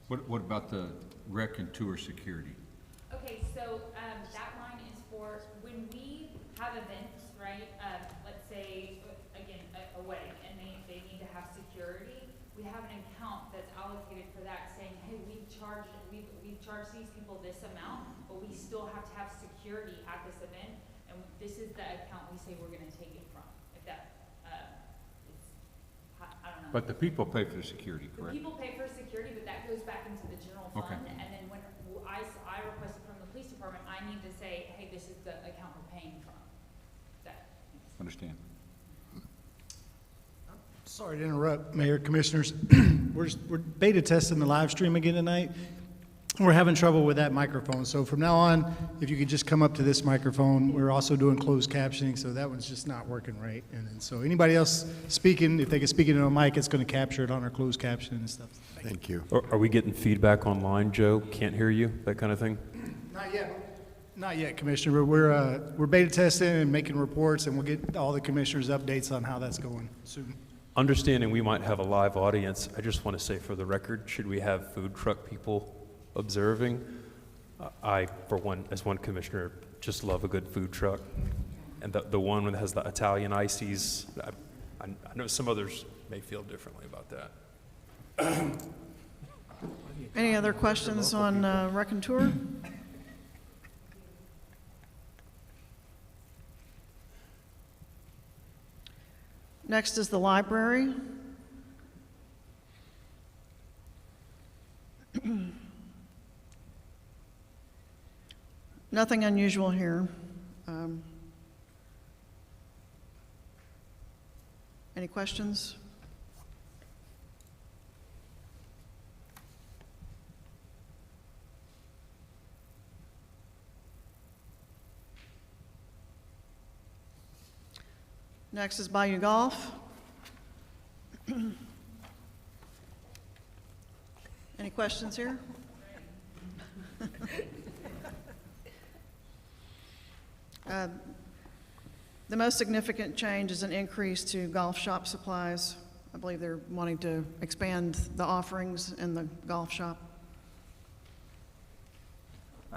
What about the rec and tour security? Okay, so, that line is for when we have events, right? Let's say, again, a wedding, and they need to have security. We have an account that's allocated for that, saying, hey, we've charged these people this amount, but we still have to have security at this event, and this is the account we say we're gonna take it from, if that, I don't know. But the people pay for the security, The correct? people pay for security, but that goes back into the general Okay. fund, and then when I requested from the police department, I need to say, hey, this is the account we're paying from. That, Understand. Sorry to interrupt, Mayor, Commissioners. We're beta testing the live stream again tonight. We're having trouble with that microphone. So from now on, if you could just come up to this microphone. We're also doing closed captioning, so that one's just not working right. And then, so anybody else speaking, if they can speak into a mic, it's going to capture it on our closed captioning and stuff. Thank you. Are we getting feedback online, Joe? Can't hear you, that kind of thing? Not yet. Not yet, Commissioner. We're beta testing and making reports, and we'll get all the commissioners' updates on how that's going soon. Understanding we might have a live audience, I just want to say for the record, should we have food truck people observing? I, for one, as one commissioner, just love a good food truck. And the one that has the Italian ices, I know some others may feel differently about that. Any other questions on Raconteur? Next is the library. Nothing unusual here. Any questions? Next is Bayou Golf. Any questions here? The most significant change is an increase to golf shop supplies. I believe they're wanting to expand the offerings in the golf shop.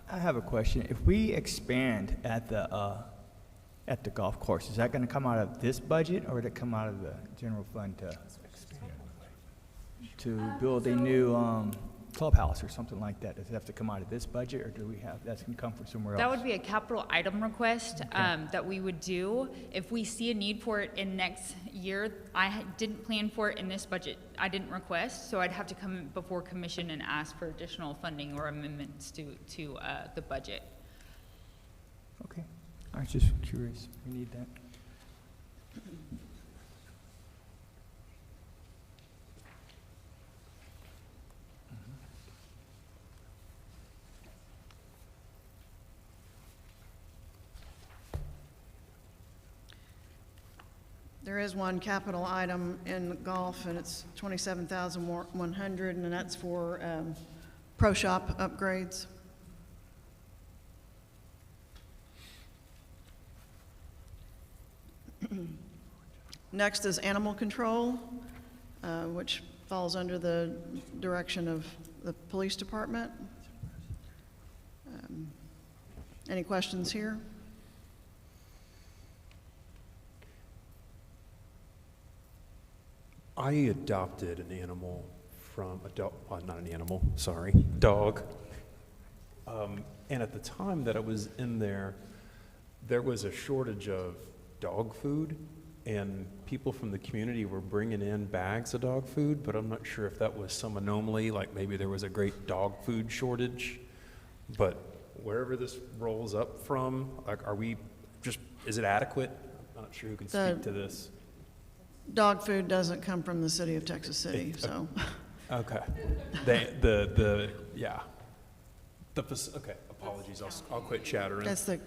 I have a question. If we expand at the golf course, is that going to come out of this budget, or would it come out of the general fund to build a new clubhouse or something like that? Does it have to come out of this budget, or do we have, that's going to come from somewhere else? That would be a capital item request that we would do. If we see a need for it in next year, didn't plan for it in this budget. I didn't request, so I'd have to come before commission and ask for additional funding or amendments to the budget. Okay. I was just curious. We need that. There is one capital item in golf, and it's $27,100, and that's for pro shop upgrades. Next is animal control, which falls under the direction of the police department. Any questions here? I adopted an animal from a dog, not an animal, sorry, dog. And at the time that I was in there, there was a shortage of dog food, and people from the community were bringing in bags of dog food, but I'm not sure if that was some anomaly, like maybe there was a great dog food shortage. But wherever this rolls up from, like, are we just, is it adequate? I'm not sure who can speak to this. Dog food doesn't come from the city of Texas City, so. Okay. Okay, apologies, I'll quit chattering. That's the,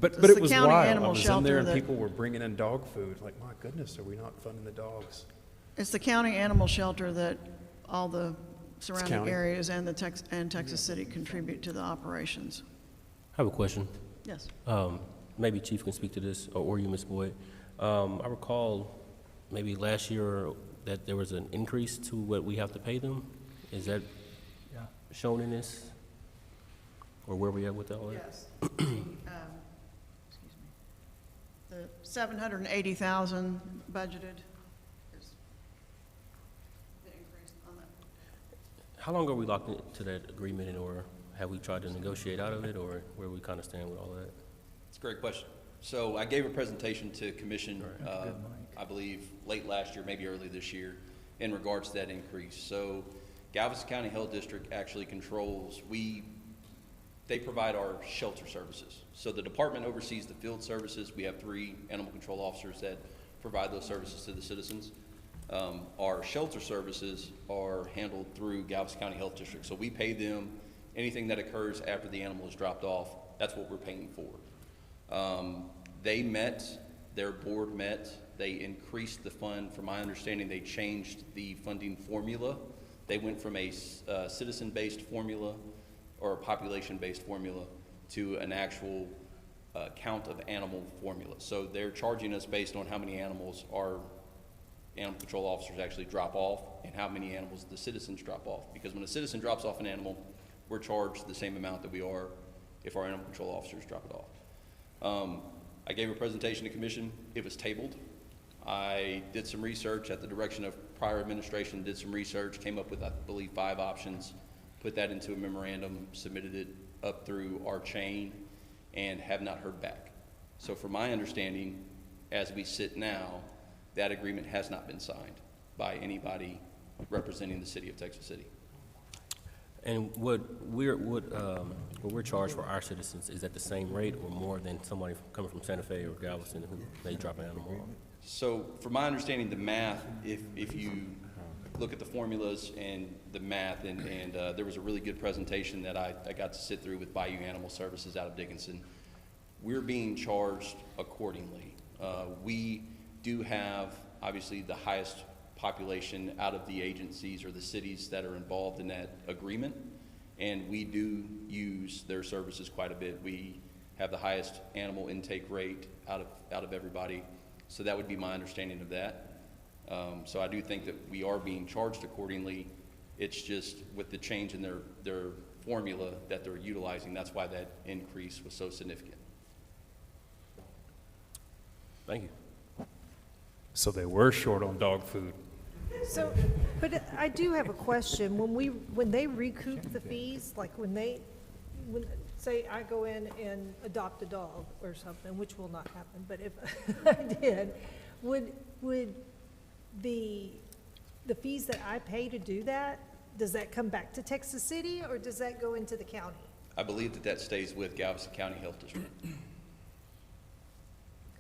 But it's it the was county wild. I animal was in shelter there and that- people were bringing in dog food. Like, my goodness, are we not funding the dogs? it's the county animal shelter that all the surrounding county? areas and Texas City contribute to the operations. I have a question. Yes. Maybe Chief can speak to this, or you, Ms. Boyd. I recall maybe last year that there was an increase to what we have to pay them. Is that shown in this? Or where we at with all that? Yes. Excuse me. The 780,000 budgeted is the increase on that. How long are we locked into that agreement, or have we tried to negotiate out of it, or where we kind of stand with all that? It's a great question. So I gave a presentation to commission, I believe, late last year, maybe early this year, in regards to that increase. So Galveston County Health District actually controls, they provide our shelter services. So the department oversees the field services. We have 3 animal control officers that provide those services to the citizens. Our shelter services are handled through Galveston County Health District. So we pay them anything that occurs after the animal is dropped off. That's what we're paying for. They met, their board met, they increased the fund. From my understanding, they changed the funding formula. They went from a citizen-based formula or a population-based formula to an actual count of animal formula. So they're charging us based on how many animals our animal control officers actually drop off and how many animals the citizens drop off. Because when a citizen drops off an animal, we're charged the same amount that we are if our animal control officers drop it off. I gave a presentation to commission. It was tabled. I did some research at the direction of prior administration, did some research, came up with, I believe, 5 options, put that into a memorandum, submitted it up through our chain, and have not heard back. So from my understanding, as we sit now, that agreement has not been signed by anybody representing the city of Texas City. And what we're charged for our citizens, is at the same rate or more than somebody coming from Santa Fe or Galveston who may drop an animal off? So from my understanding, the math, if you look at the formulas and the math, and there was a really good presentation that I got to sit through with Bayou Animal Services out of Dickinson, we're being charged accordingly. We do have, obviously, the highest population out of the agencies or the cities that are involved in that agreement, and we do use their services quite a bit. We have the highest animal intake rate out of everybody, so that would be my understanding of that. So I do think that we are being charged accordingly. It's just with the change in their formula that they're utilizing, that's why that increase was so significant. Thank you. So they were short on dog food. So, but I do have a question. When they recoup the fees, like when say I go in and adopt a dog or something, which will not happen, but if I did, would the fees that I pay to do that, does that come back to Texas City or does that go into the county? I believe that stays with Galveston County Health District.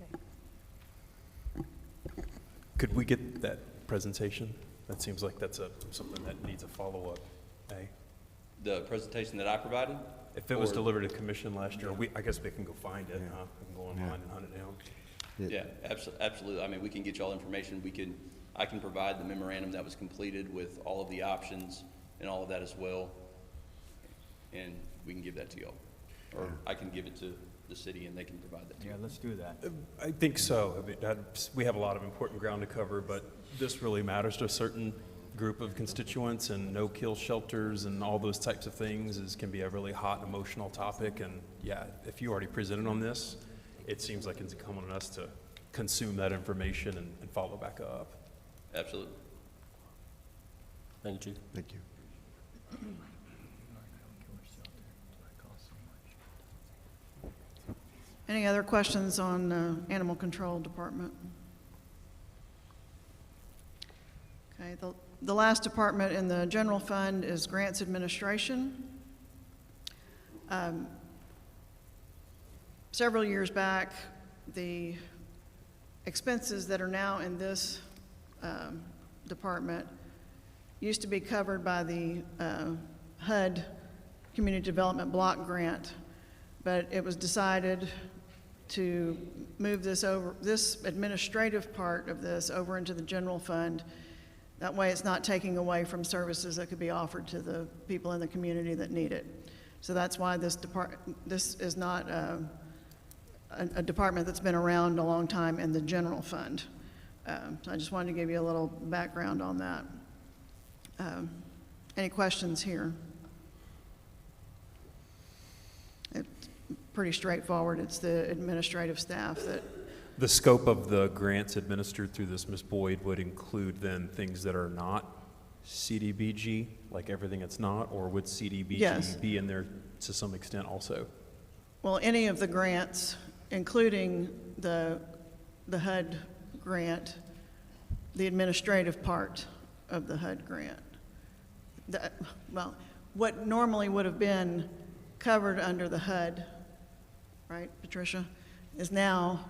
Okay. Could we get that presentation? That seems like that's something that needs a follow-up, eh? The presentation that I provided? If it was Or- delivered to commission last year, I guess we can go find it, huh? We can go online and hunt it down. Yeah, absolutely. I mean, we can get you all information. I can provide the memorandum that was completed with all of the options and all of that as well. And we can give that to y'all. Or I can give it to the city and they can provide that to you. Yeah, let's do that. I think so. I mean, we have a lot of important ground to cover, but this really matters to a certain group of constituents, and no-kill shelters and all those types of things can be a really hot and emotional topic. And yeah, if you already presented on this, it seems like it's incumbent on us to consume that information and follow back up. Absolutely. Thank you, Chief. Thank you. Any other questions on Animal Control Department? Okay, the last department in the general fund is Grants Administration. Several years back, the expenses that are now in this department used to be covered by the HUD Community Development Block Grant, but it was decided to move this administrative part of this over into the general fund. That way it's not taking away from services that could be offered to the people in the community that need it. So that's why this is not a department that's been around a long time in the general fund. So I just wanted to give you a little background on that. Any questions here? It's pretty straightforward. It's the administrative staff that, The scope of the grants administered through this, Ms. Boyd, would include then things that are not CDBG, like everything that's not, or would CDBG Yes. be in there to some extent also? well, any of the grants, including the HUD grant, the administrative part of the HUD grant. Well, what normally would have been covered under the HUD, right, Patricia, is now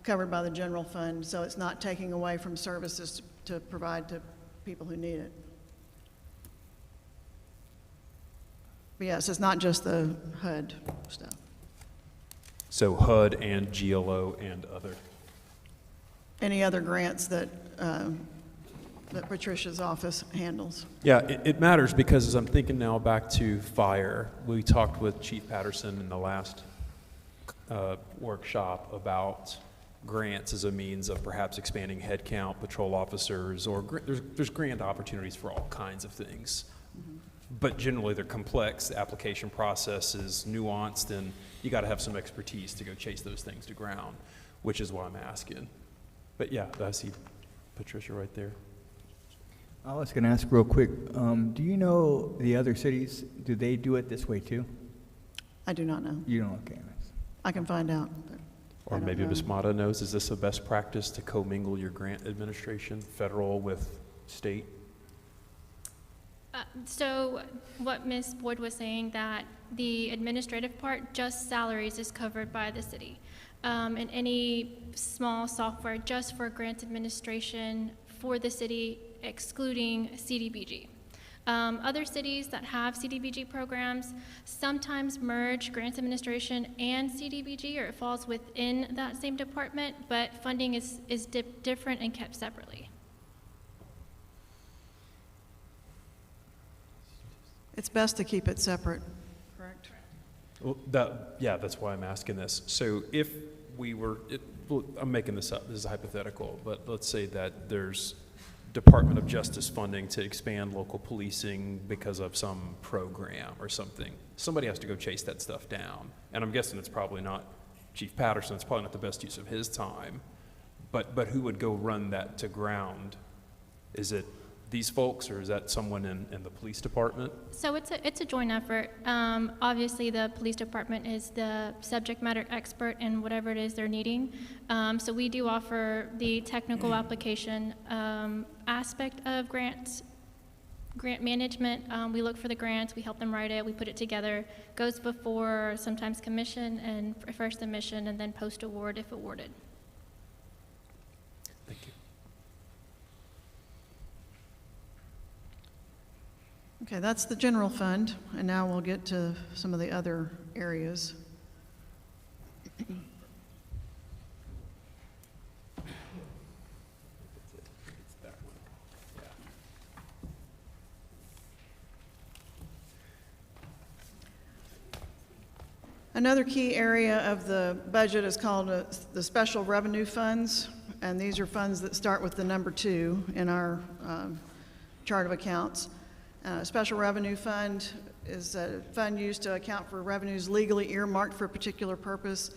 covered by the general fund, so it's not taking away from services to provide to people who need it. But yes, it's not just the HUD stuff. So HUD and GLO and other. Any other grants that, that Patricia's office handles. Yeah, it matters because as I'm thinking now back to fire, we talked with Chief Patterson in the last workshop about grants as a means of perhaps expanding headcount, patrol officers, or there's grant opportunities for all kinds of things. But generally they're complex, the application process is nuanced, and you got to have some expertise to go chase those things to ground, which is why I'm asking. But yeah, I see Patricia right there. I was going to ask real quick, do you know the other cities, do they do it this way too? I do not know. You don't, okay. I can find out. But I Or don't maybe know. Ms. Mata knows, is this a best practice to commingle your grant administration, federal with state? So what Ms. Boyd was saying, that the administrative part, just salaries, is covered by the city. And any small software just for grant administration for the city, excluding CDBG. Other cities that have CDBG programs sometimes merge grants administration and CDBG, or it falls within that same department, but funding is different and kept separately. It's best to keep it separate, correct? Well, yeah, that's why I'm asking this. So if we were, well, I'm making this up, this is hypothetical, but let's say that there's Department of Justice funding to expand local policing because of some program or something. Somebody has to go chase that stuff down. And I'm guessing it's probably not Chief Patterson, it's probably not the best use of his time. But who would go run that to ground? Is it these folks, or is that someone in the police department? So it's a joint effort. Obviously, the police department is the subject matter expert in whatever it is they're needing. So we do offer the technical application aspect of grant management. We look for the grants, we help them write it, we put it together, goes before sometimes commission and first submission, and then post-award if awarded. Thank you. Okay, that's the general fund, and now we'll get to some of the other areas. Another key area of the budget is called the special revenue funds, and these are funds that start with the number 2 in our chart of accounts. Special revenue fund is a fund used to account for revenues legally earmarked for a particular purpose,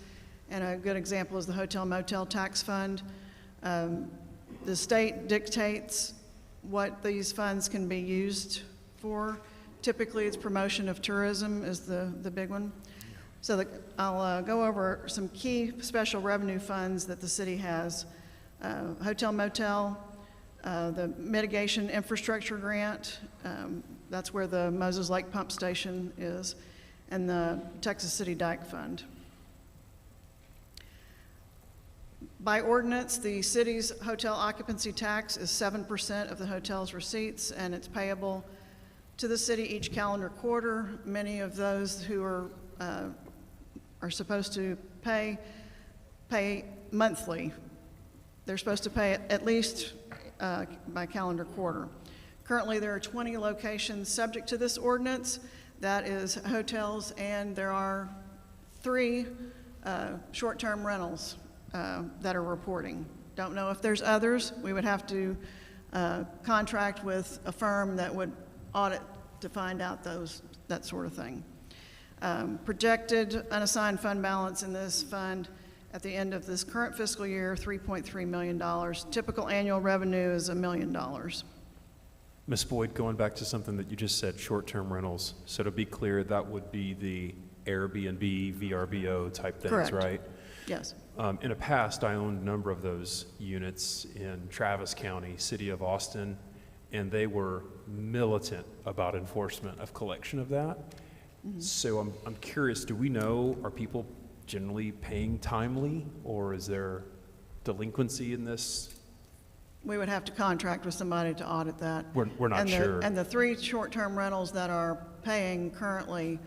and a good example is the hotel motel tax fund. The state dictates what these funds can be used for. Typically, it's promotion of tourism is the big one. So I'll go over some key special revenue funds that the city has. Hotel motel, the mitigation infrastructure grant, that's where the Moses Lake Pump Station is, and the Texas City Dike Fund. By ordinance, the city's hotel occupancy tax is 7% of the hotel's receipts, and it's payable to the city each calendar quarter. Many of those who are supposed to pay monthly. They're supposed to pay at least by calendar quarter. Currently, there are 20 locations subject to this ordinance. That is hotels, and there are 3 short-term rentals that are reporting. Don't know if there's others. We would have to contract with a firm that would audit to find out that sort of thing. Projected unassigned fund balance in this fund at the end of this current fiscal year, $3.3 million. Typical annual revenue is $1 million. Ms. Boyd, going back to something that you just said, short-term rentals. So to be clear, that would be the Airbnb, VRBO type things, Correct. right? Yes. In the past, I owned a number of those units in Travis County, city of Austin, and they were militant about enforcement of collection of that. So I'm curious, do we know, are people generally paying timely, or is there delinquency in this We would have to contract with somebody to audit that. We're not And the- sure. And the 3 short-term rentals that are paying currently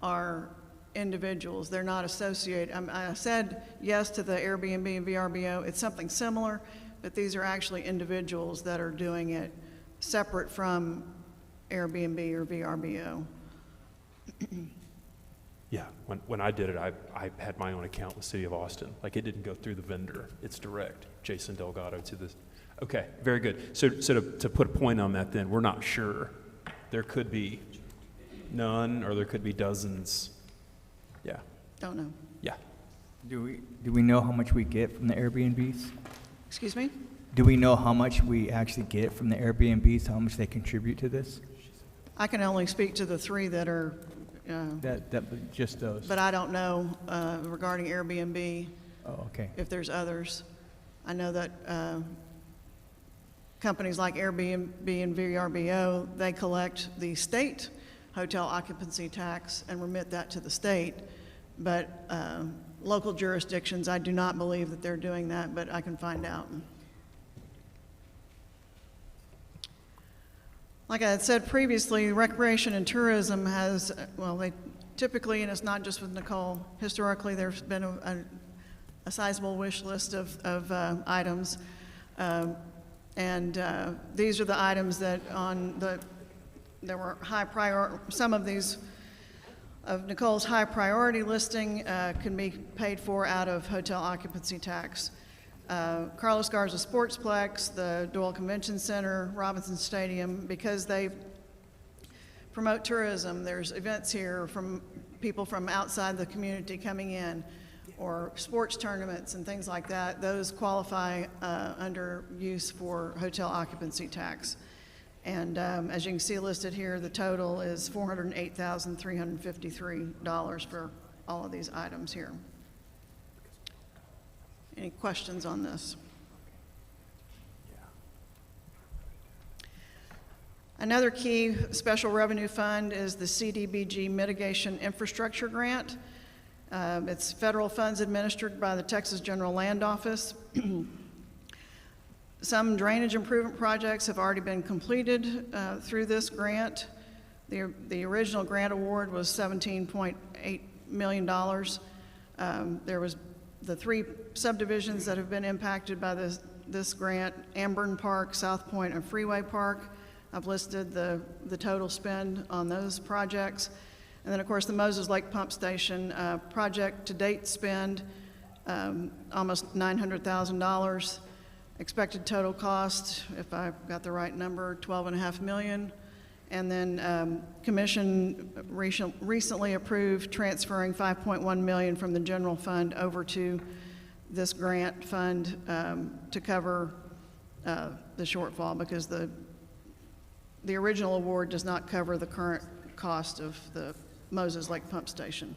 are individuals. They're not associated. I said yes to the Airbnb and VRBO. It's something similar, but these are actually individuals that are doing it separate from Airbnb or VRBO. Yeah, when I did it, I had my own account with City of Austin. Like, it didn't go through the vendor. It's direct, Jason Delgado to the, okay, very good. So to put a point on that then, we're not sure. There could be none, or there could be dozens. Yeah, Don't know. yeah. Do we know how much we get from the Airbnbs? Excuse me? Do we know how much we actually get from the Airbnbs, how much they contribute to this? I can only speak to the 3 that are, Just those? but I don't know regarding Airbnb Oh, okay. if there's others. I know that companies like Airbnb and VRBO, they collect the state hotel occupancy tax and remit that to the state. But local jurisdictions, I do not believe that they're doing that, but I can find out. Like I had said previously, recreation and tourism has, well, they typically, and it's not just with Nicole, historically, there's been a sizable wish list of items. These are the items that there were high priority, some of these of Nicole's high priority listing can be paid for out of hotel occupancy tax. Carlos Garza Sportsplex, the Doyle Convention Center, Robinson Stadium, because they promote tourism. There's events here from people from outside the community coming in, or sports tournaments and things like that. Those qualify under use for hotel occupancy tax. And as you can see listed here, the total is $408,353 for all of these items here. Any questions on this? Another key special revenue fund is the CDBG Mitigation Infrastructure Grant. It's federal funds administered by the Texas General Land Office. Some drainage improvement projects have already been completed through this grant. The original grant award was $17.8 million. There was the 3 subdivisions that have been impacted by this grant: Amburn Park, South Point, and Freeway Park. I've listed the total spend on those projects. And then, of course, the Moses Lake Pump Station project to date spend almost $900,000. Expected total cost, if I've got the right number, $12.5 million. And then Commission recently approved transferring $5.1 million from the general fund over to this grant fund to cover the shortfall, because the original award does not cover the current cost of the Moses Lake Pump Station.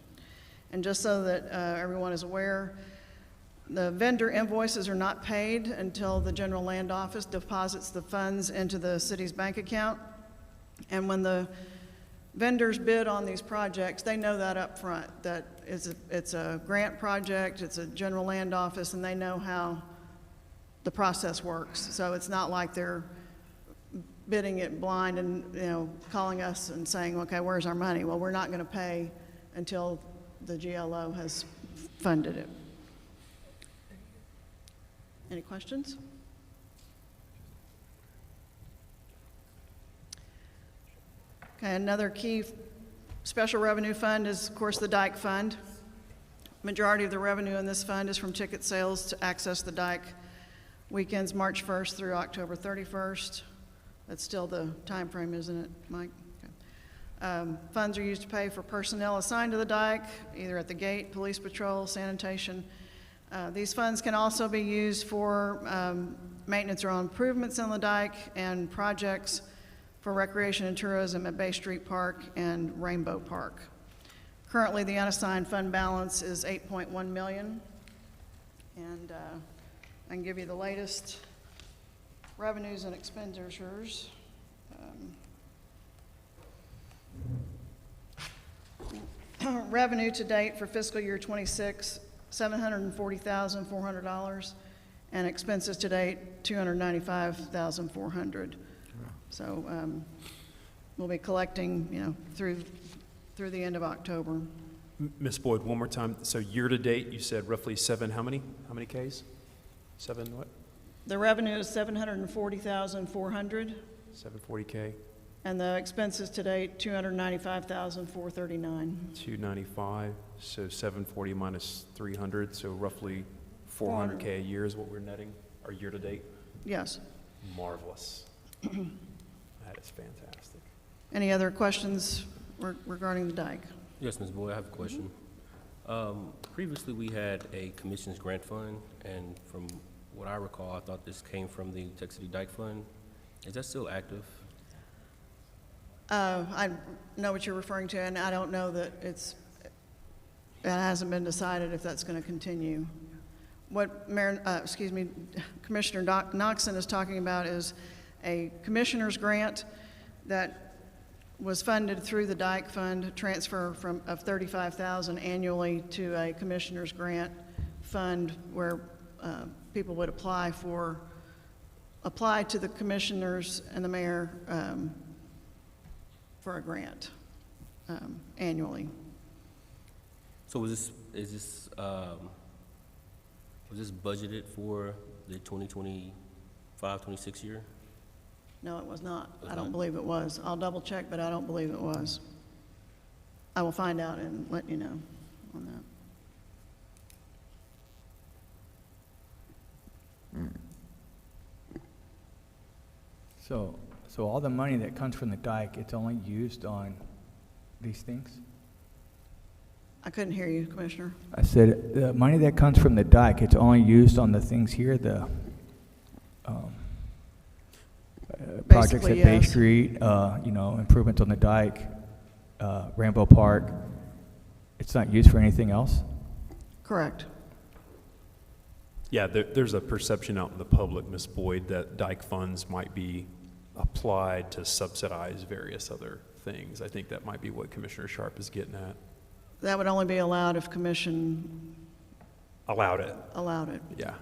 And just so that everyone is aware, the vendor invoices are not paid until the General Land Office deposits the funds into the city's bank account. And when the vendors bid on these projects, they know that up front, that it's a grant project, it's a General Land Office, and they know how the process works. So it's not like they're bidding it blind and, calling us and saying, okay, where's our money? Well, we're not going to pay until the GLO has funded it. Any questions? Okay, another key special revenue fund is, of course, the Dike Fund. Majority of the revenue in this fund is from ticket sales to access the Dike weekends March 1st through October 31st. That's still the time frame, isn't it, Mike? Okay. Funds are used to pay for personnel assigned to the Dike, either at the gate, police patrol, sanitation. These funds can also be used for maintenance or improvements on the Dike and projects for recreation and tourism at Bay Street Park and Rainbow Park. Currently, the unassigned fund balance is $8.1 million. And I can give you the latest revenues and expenditures. Revenue to date for fiscal year '26, $740,400. and expenses to date, $295,400. So we'll be collecting, through the end of October. Ms. Boyd, one more time. So year-to-date, you said roughly how many Ks? 7 what? The revenue is $740,400, 740K, and the expenses to date, $295,439. 295, so 740 minus 300, so roughly 400K a year is what we're netting, our year-to-date? Yes. Marvelous. That is fantastic. Any other questions regarding the dike? Yes, Ms. Boyd, I have a question. Previously, we had a commissions grant fund, and from what I recall, I thought this came from the Tech City Dike Fund. Is that still active? I know what you're referring to, and I don't know that it hasn't been decided if that's going to continue. What Commissioner Noxon is talking about is a commissioner's grant that was funded through the Dike Fund, transfer of $35,000 annually to a commissioner's grant fund where people would apply to the commissioners and the mayor for a grant annually. So was this budgeted for the 2025-26 year? No, it was not. Was I don't not? believe it was. I'll double check, but I don't believe it was. I will find out and let you know on that. So all the money that comes from the dike, it's only used on these things? I couldn't hear you, Commissioner. I said, the money that comes from the dike, it's only used on the things here, the projects at Basically, Bay yes. Street, improvements on the dike, Rambo Park. It's not used for anything else? Correct. Yeah, there's a perception out in the public, Ms. Boyd, that dike funds might be applied to subsidize various other things. I think that might be what Commissioner Sharp is getting at. That would only be allowed if commission Allowed it. allowed it. Yeah.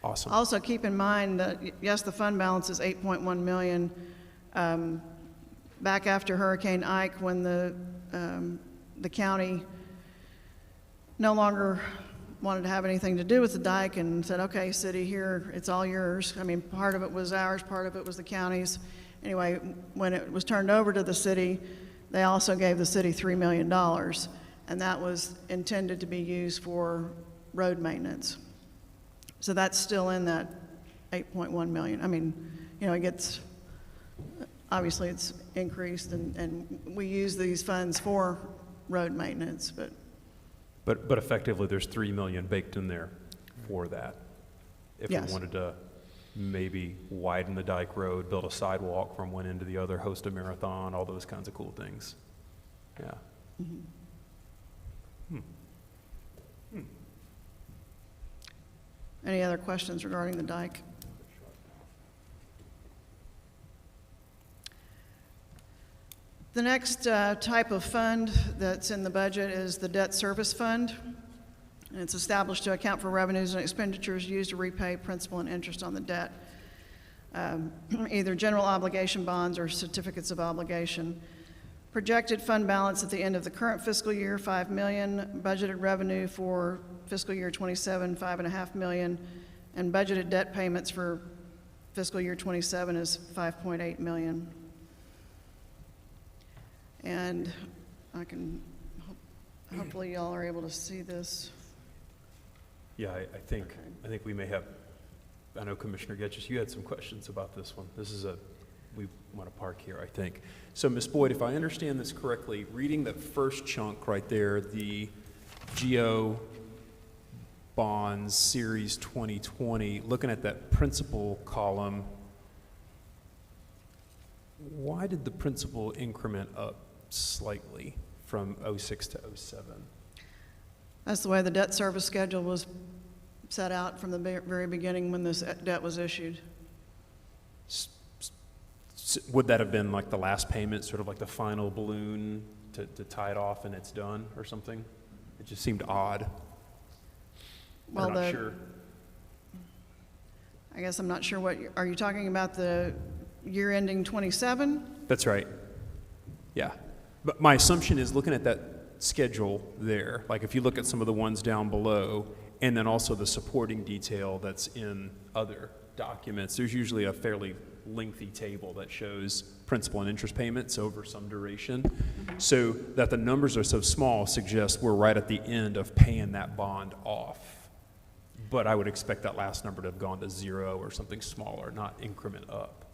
Awesome. Also, keep in mind that, yes, the fund balance is $8.1 million. Back after Hurricane Ike, when the county no longer wanted to have anything to do with the dike and said, okay, city, here, it's all yours. I mean, part of it was ours, part of it was the county's. Anyway, when it was turned over to the city, they also gave the city $3 million, and that was intended to be used for road maintenance. So that's still in that 8.1 million. I mean, it gets, obviously it's increased, and we use these funds for road maintenance, but But effectively, there's 3 million baked in there for that. If Yes. we wanted to maybe widen the dike road, build a sidewalk from one end to the other, host a marathon, all those kinds of cool things. Yeah. any other questions regarding the dike? The next type of fund that's in the budget is the debt service fund. And it's established to account for revenues and expenditures used to repay principal and interest on the debt, either general obligation bonds or certificates of obligation. Projected fund balance at the end of the current fiscal year, $5 million. Budgeted revenue for fiscal year 27, $5.5 million. And budgeted debt payments for fiscal year 27 is $5.8 million. And I can, hopefully y'all are able to see this. Yeah, I think we may have, I know Commissioner Getchis, you had some questions about this one. We want to park here, I think. So, Ms. Boyd, if I understand this correctly, reading that first chunk right there, the GO Bonds Series 2020, looking at that principal column, why did the principal increment up slightly from 06 to 07? That's the way the debt service schedule was set out from the very beginning when this debt was issued. Would that have been like the last payment, sort of like the final balloon to tie it off and it's done or something? It just seemed odd. Well, I'm not sure. I guess I'm not sure are you talking about the year ending 27? That's right. Yeah. But my assumption is looking at that schedule there, like if you look at some of the ones down below, and then also the supporting detail that's in other documents, there's usually a fairly lengthy table that shows principal and interest payments over some duration. So that the numbers are so small suggests we're right at the end of paying that bond off. But I would expect that last number to have gone to 0 or something smaller, not increment up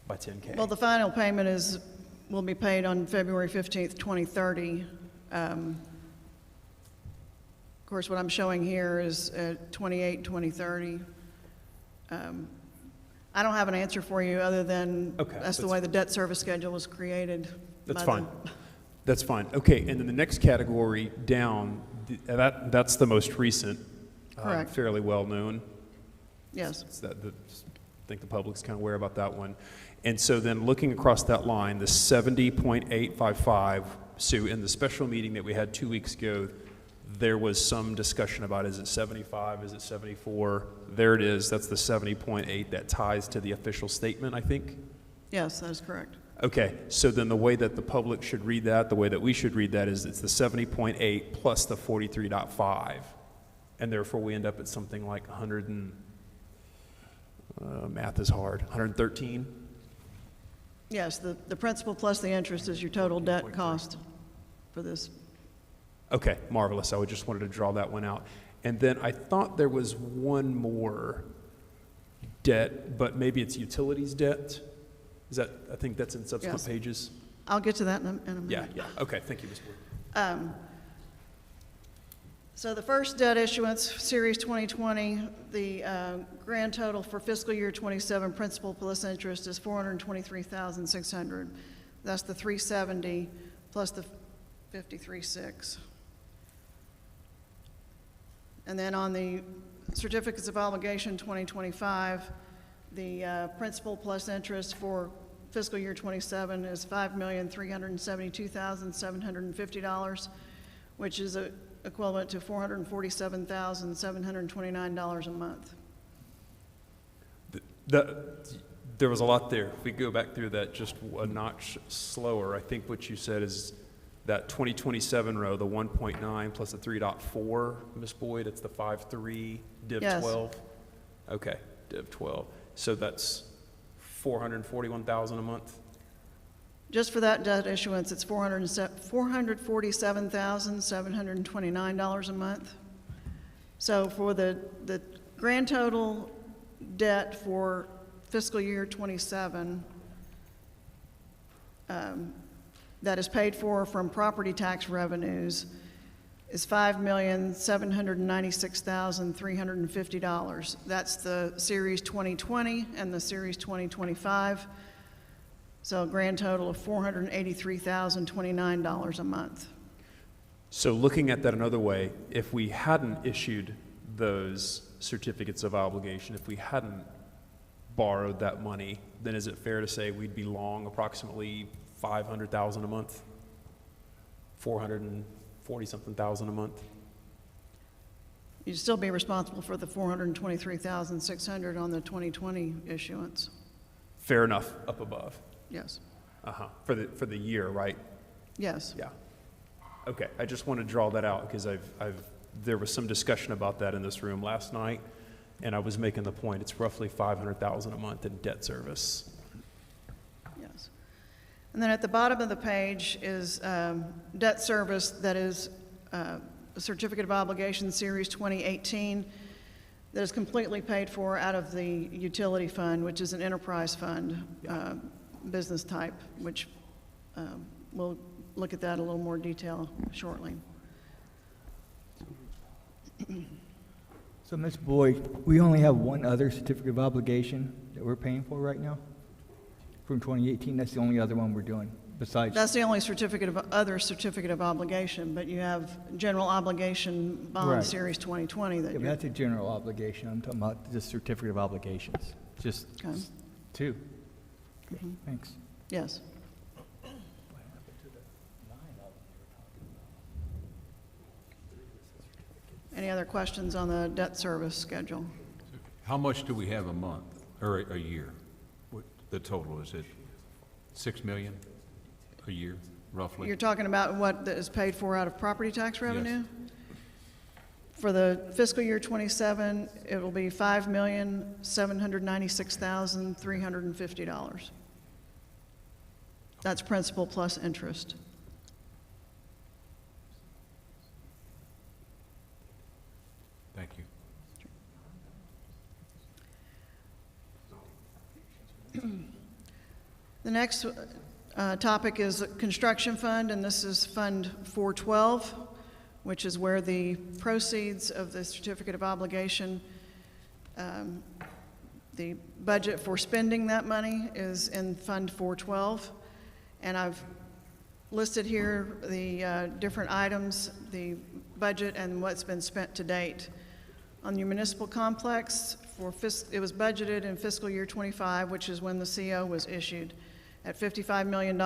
by 10K. Well, the final payment will be paid on February 15th, 2030. Of course, what I'm showing here is 28, 2030. I don't have an answer for you other than that's the way the debt service schedule was created. That's fine. That's fine. Okay, and then the next category down, that's the most recent, Correct. fairly well known. Yes. I think the public's kind of aware about that one. And so then looking across that line, the 70.855, so in the special meeting that we had 2 weeks ago, there was some discussion about, is it 75, is it 74? There it is, that's the 70.8 that ties to the official statement, I think. Yes, that is correct. Okay, so then the way that the public should read that, the way that we should read that is it's the 70.8 plus the 43.5. And therefore we end up at something like 100 and, math is hard, 113? Yes, the principal plus the interest is your total debt cost for this. Okay, marvelous. I just wanted to draw that one out. And then I thought there was one more debt, but maybe it's utilities debt. Is that, I think that's in subsequent Yes. pages. I'll get to that in a minute. Yeah. Okay, thank you, Ms. Boyd. So the first debt issuance, Series 2020, the grand total for fiscal year 27 principal plus interest is $423,600. That's the 370 plus the 53.6. And then on the certificates of obligation 2025, the principal plus interest for fiscal year 27 is $5,372,750, which is equivalent to $447,729 a month. There was a lot there. If we go back through that just a notch slower, I think what you said is that 2027 row, the 1.9 plus the 3.4, Ms. Boyd, it's the 5.3 div Yes. 12? Okay, div 12. So that's $441,000 a month? Just for that debt issuance, it's $447,729 a month. So for the grand total debt for fiscal year 27, that is paid for from property tax revenues is $5,796,350. That's the Series 2020 and the Series 2025. So a grand total of $483,029 a month. So looking at that another way, if we hadn't issued those certificates of obligation, if we hadn't borrowed that money, then is it fair to say we'd be long approximately $500,000 a month? 440-something thousand a month? You'd still be responsible for the $423,600 on the 2020 issuance. Fair enough, up above. Yes. For the year, right? Yes. Yeah. Okay, I just want to draw that out because there was some discussion about that in this room last night, and I was making the point it's roughly $500,000 a month in debt service. Yes. And then at the bottom of the page is debt service that is a certificate of obligation Series 2018 that is completely paid for out of the utility fund, which is an enterprise fund, business type, which we'll look at that in a little more detail shortly. So, Ms. Boyd, we only have one other certificate of obligation that we're paying for right now? From 2018, that's the only other one we're doing, besides... That's the only certificate of obligation, but you have general obligation bond Right. Series 2020 that Yeah, but you're... that's a general obligation. I'm talking about the certificate of obligations. Just Okay. two. Okay, thanks. Yes. Any other questions on the debt service schedule? How much do we have a month, or a year? What, the total, is it 6 million a year, roughly? You're talking about what is paid for out of property tax revenue? For the fiscal year '27, it will be $5,796,350. That's principal plus interest. Thank you. The next topic is construction fund, and this is Fund 412, which is where the proceeds of the certificate of obligation, the budget for spending that money is in Fund 412. And I've listed here the different items, the budget, and what's been spent to date. On your municipal complex, it was budgeted in fiscal year '25, which is when the CO was issued, at $55 million.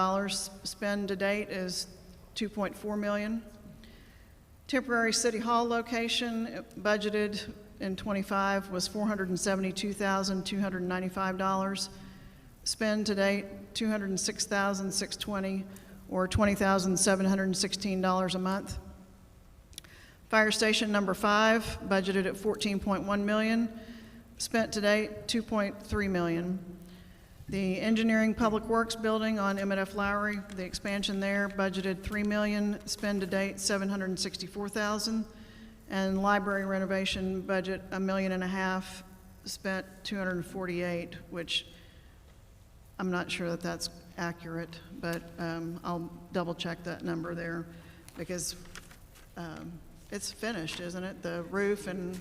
Spend to date is $2.4 million. Temporary city hall location budgeted in '25 was $472,295. Spend to date $206,620, or $20,716 a month. Fire station number 5 budgeted at $14.1 million. Spent to date $2.3 million. The engineering public works building on Emmett F. Lowry, the expansion there, budgeted $3 million, spend to date $764,000, and library renovation budget $1.5 million, spent $248,000, which I'm not sure that that's accurate, but I'll double check that number there, because it's finished, isn't it? The roof and.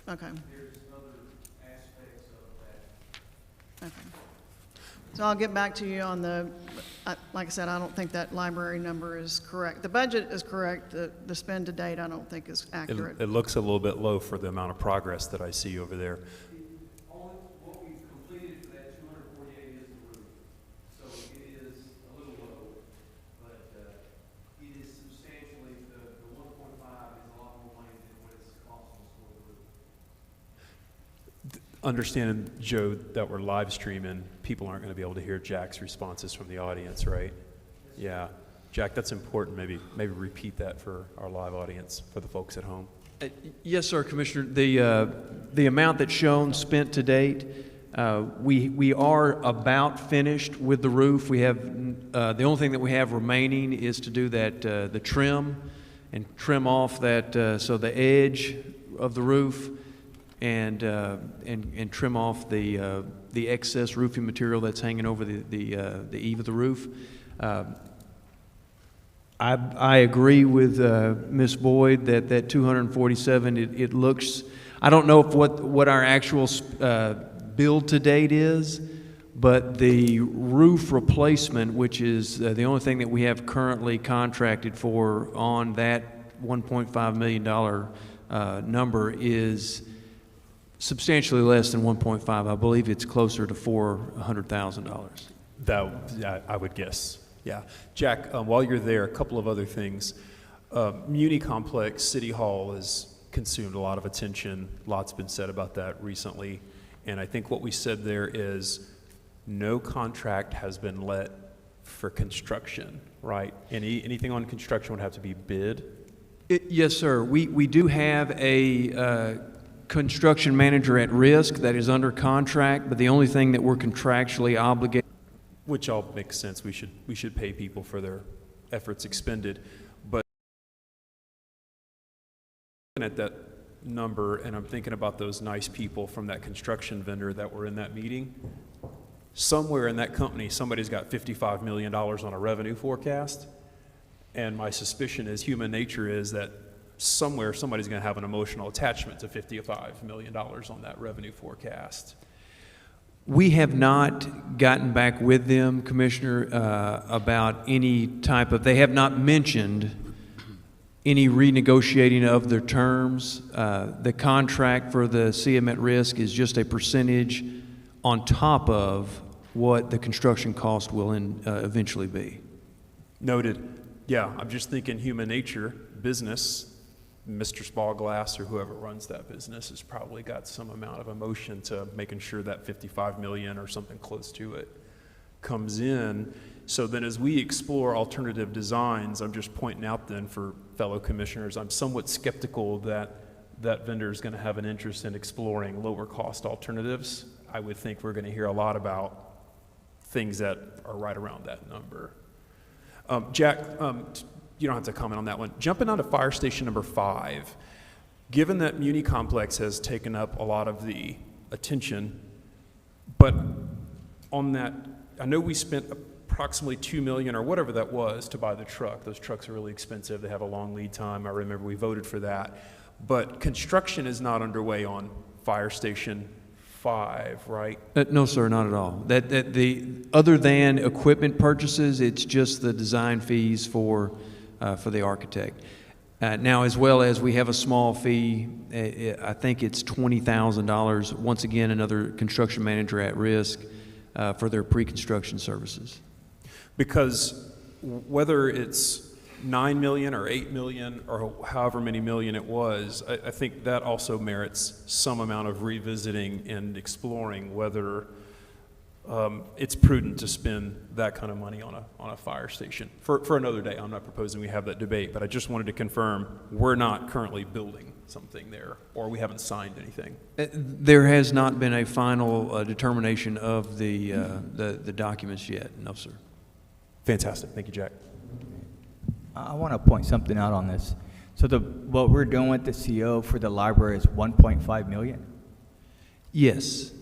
Okay. Okay. So I'll get back to you on the, like I said, I don't think that library number is correct. The budget is correct, the spend to date I don't think is accurate. It looks a little bit low for the amount of progress that I see over there. What we've completed for that 248 is the roof. So it is a little low, but it is substantially, the 1.5 is a lot more money than what it's costing us for the roof. Understanding, Joe, that we're live streaming, people aren't going to be able to hear Jack's responses from the audience, right? Yeah. Jack, that's important. Maybe repeat that for our live audience, for the folks at home. Yes, sir, Commissioner. The amount that's shown spent to date, we are about finished with the roof. We have the only thing that we have remaining is to do that the trim and trim off that so the edge of the roof and trim off the excess roofing material that's hanging over the eave of the roof. I agree with Ms. Boyd that 247, it looks, I don't know if what our actual build to date is, but the roof replacement, which is the only thing that we have currently contracted for on that $1.5 million number, is substantially less than 1.5. I believe it's closer to $400,000. That I would guess. Yeah. Jack, while you're there, a couple of other things. Muni Complex, City Hall has consumed a lot of attention. Lots been said about that recently. And I think what we said there is no contract has been let for construction, right? Anything on construction would have to be bid? Yes, sir. We do have a construction manager at risk that is under contract, but the only thing that we're contractually obligated. Which all makes sense. We should pay people for their efforts expended. But looking at that number, and I'm thinking about those nice people from that construction vendor that were in that meeting. Somewhere in that company, somebody's got $55 million on a revenue forecast. And my suspicion is human nature is that somewhere somebody's going to have an emotional attachment to $55 million on that revenue forecast. We have not gotten back with them, Commissioner, about any type of, they have not mentioned any renegotiating of their terms. The contract for the CM at risk is just a percentage on top of what the construction cost will eventually be. Noted. Yeah, I'm just thinking human nature, business, Mr. Spallglass or whoever runs that business has probably got some amount of emotion to making sure that 55 million or something close to it comes in. So then as we explore alternative designs, I'm just pointing out then for fellow commissioners, I'm somewhat skeptical that that vendor is going to have an interest in exploring lower cost alternatives. I would think we're going to hear a lot about things that are right around that number. Jack, you don't have to comment on that one. Jumping on to fire station number 5, given that Muni Complex has taken up a lot of the attention, but on that, I know we spent approximately $2 million or whatever that was to buy the truck. Those trucks are really expensive. They have a long lead time. I remember we voted for that. But construction is not underway on fire station 5, right? No, sir, not at all. Other than equipment purchases, it's just the design fees for the architect. Now, as well as we have a small fee, I think it's $20,000, once again, another construction manager at risk for their pre-construction services. Because whether it's 9 million or 8 million or however many million it was, I think that also merits some amount of revisiting and exploring whether it's prudent to spend that kind of money on a fire station. For another day, I'm not proposing we have that debate, but I just wanted to confirm we're not currently building something there, or we haven't signed anything. There has not been a final determination of the documents yet, no, sir. Fantastic. Thank you, Jack. I want to point something out on this. So what we're doing with the CO for the library is 1.5 million? Yes.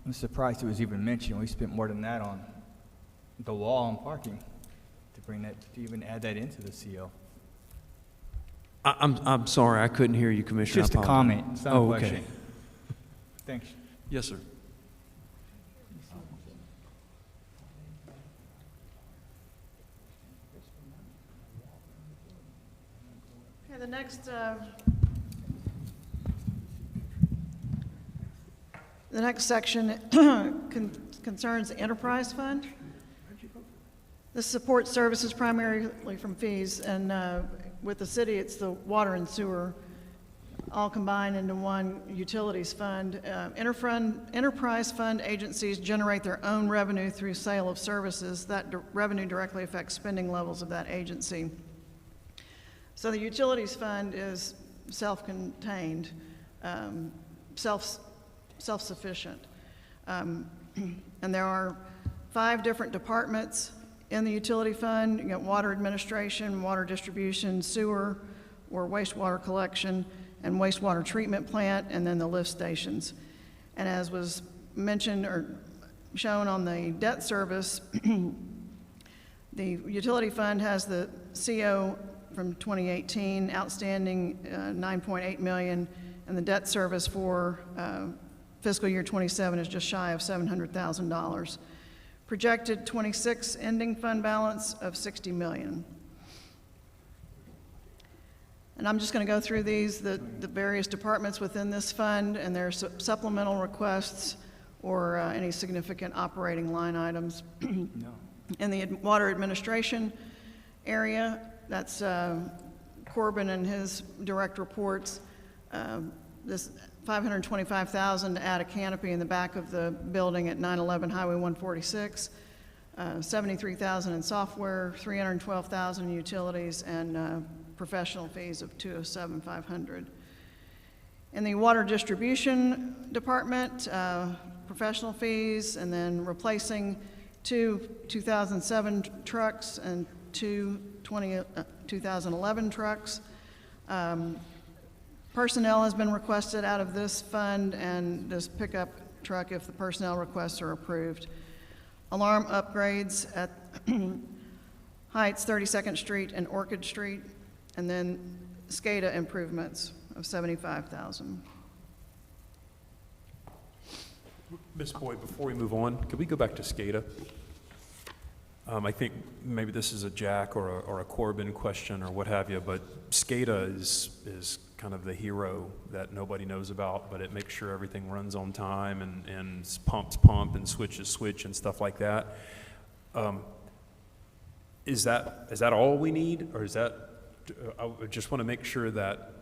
I'm surprised it was even mentioned. We spent more than that on the wall and parking to even add that into the CO. I'm sorry, I couldn't hear you, Commissioner. Just a comment, it's not a question. Okay. Thanks. Yes, sir. Okay, the next section concerns the enterprise fund. This supports services primarily from fees, and with the city, it's the water and sewer, all combined into one utilities fund. Enterprise fund agencies generate their own revenue through sale of services. That revenue directly affects spending levels of that agency. So the utilities fund is self-contained, self-sufficient. And there are 5 different departments in the utility fund. You got water administration, water distribution, sewer or wastewater collection, and wastewater treatment plant, and then the lift stations. And as was mentioned or shown on the debt service, the utility fund has the CO from 2018, outstanding $9.8 million, and the debt service for fiscal year 27 is just shy of $700,000. Projected 26 ending fund balance of $60 million. And I'm just going to go through these, the various departments within this fund and their supplemental requests or any significant operating line items. No. In the water administration area, that's Corbin and his direct reports. This $525,000 to add a canopy in the back of the building at 911 Highway 146, $73,000 in software, $312,000 in utilities, and professional fees of $207,500. In the water distribution department, professional fees, and then replacing 2 2007 trucks and 2 2011 trucks. Personnel has been requested out of this fund and this pickup truck if the personnel requests are approved. Alarm upgrades at Heights, 32nd Street and Orchid Street, and then SCADA improvements of $75,000. Ms. Boyd, before we move on, could we go back to SCADA? I think maybe this is a Jack or a Corbin question or what have you, but SCADA is kind of the hero that nobody knows about, but it makes sure everything runs on time and pumps pump and switches switch and stuff like that. Is that all we need, or is that I just want to make sure that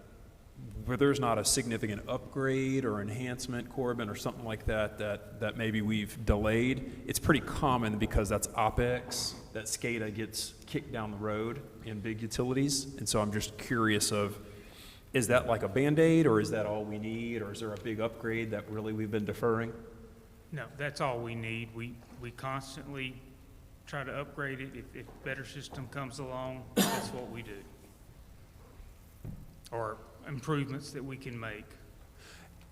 where there's not a significant upgrade or enhancement, Corbin, or something like that, that maybe we've delayed. It's pretty common because that's OpEx, that SCADA gets kicked down the road in big utilities. And so I'm just curious of, is that like a Band-Aid, or is that all we need, or is there a big upgrade that really we've been deferring? No, that's all we need. We constantly try to upgrade it. If a better system comes along, that's what we do. Or improvements that we can make.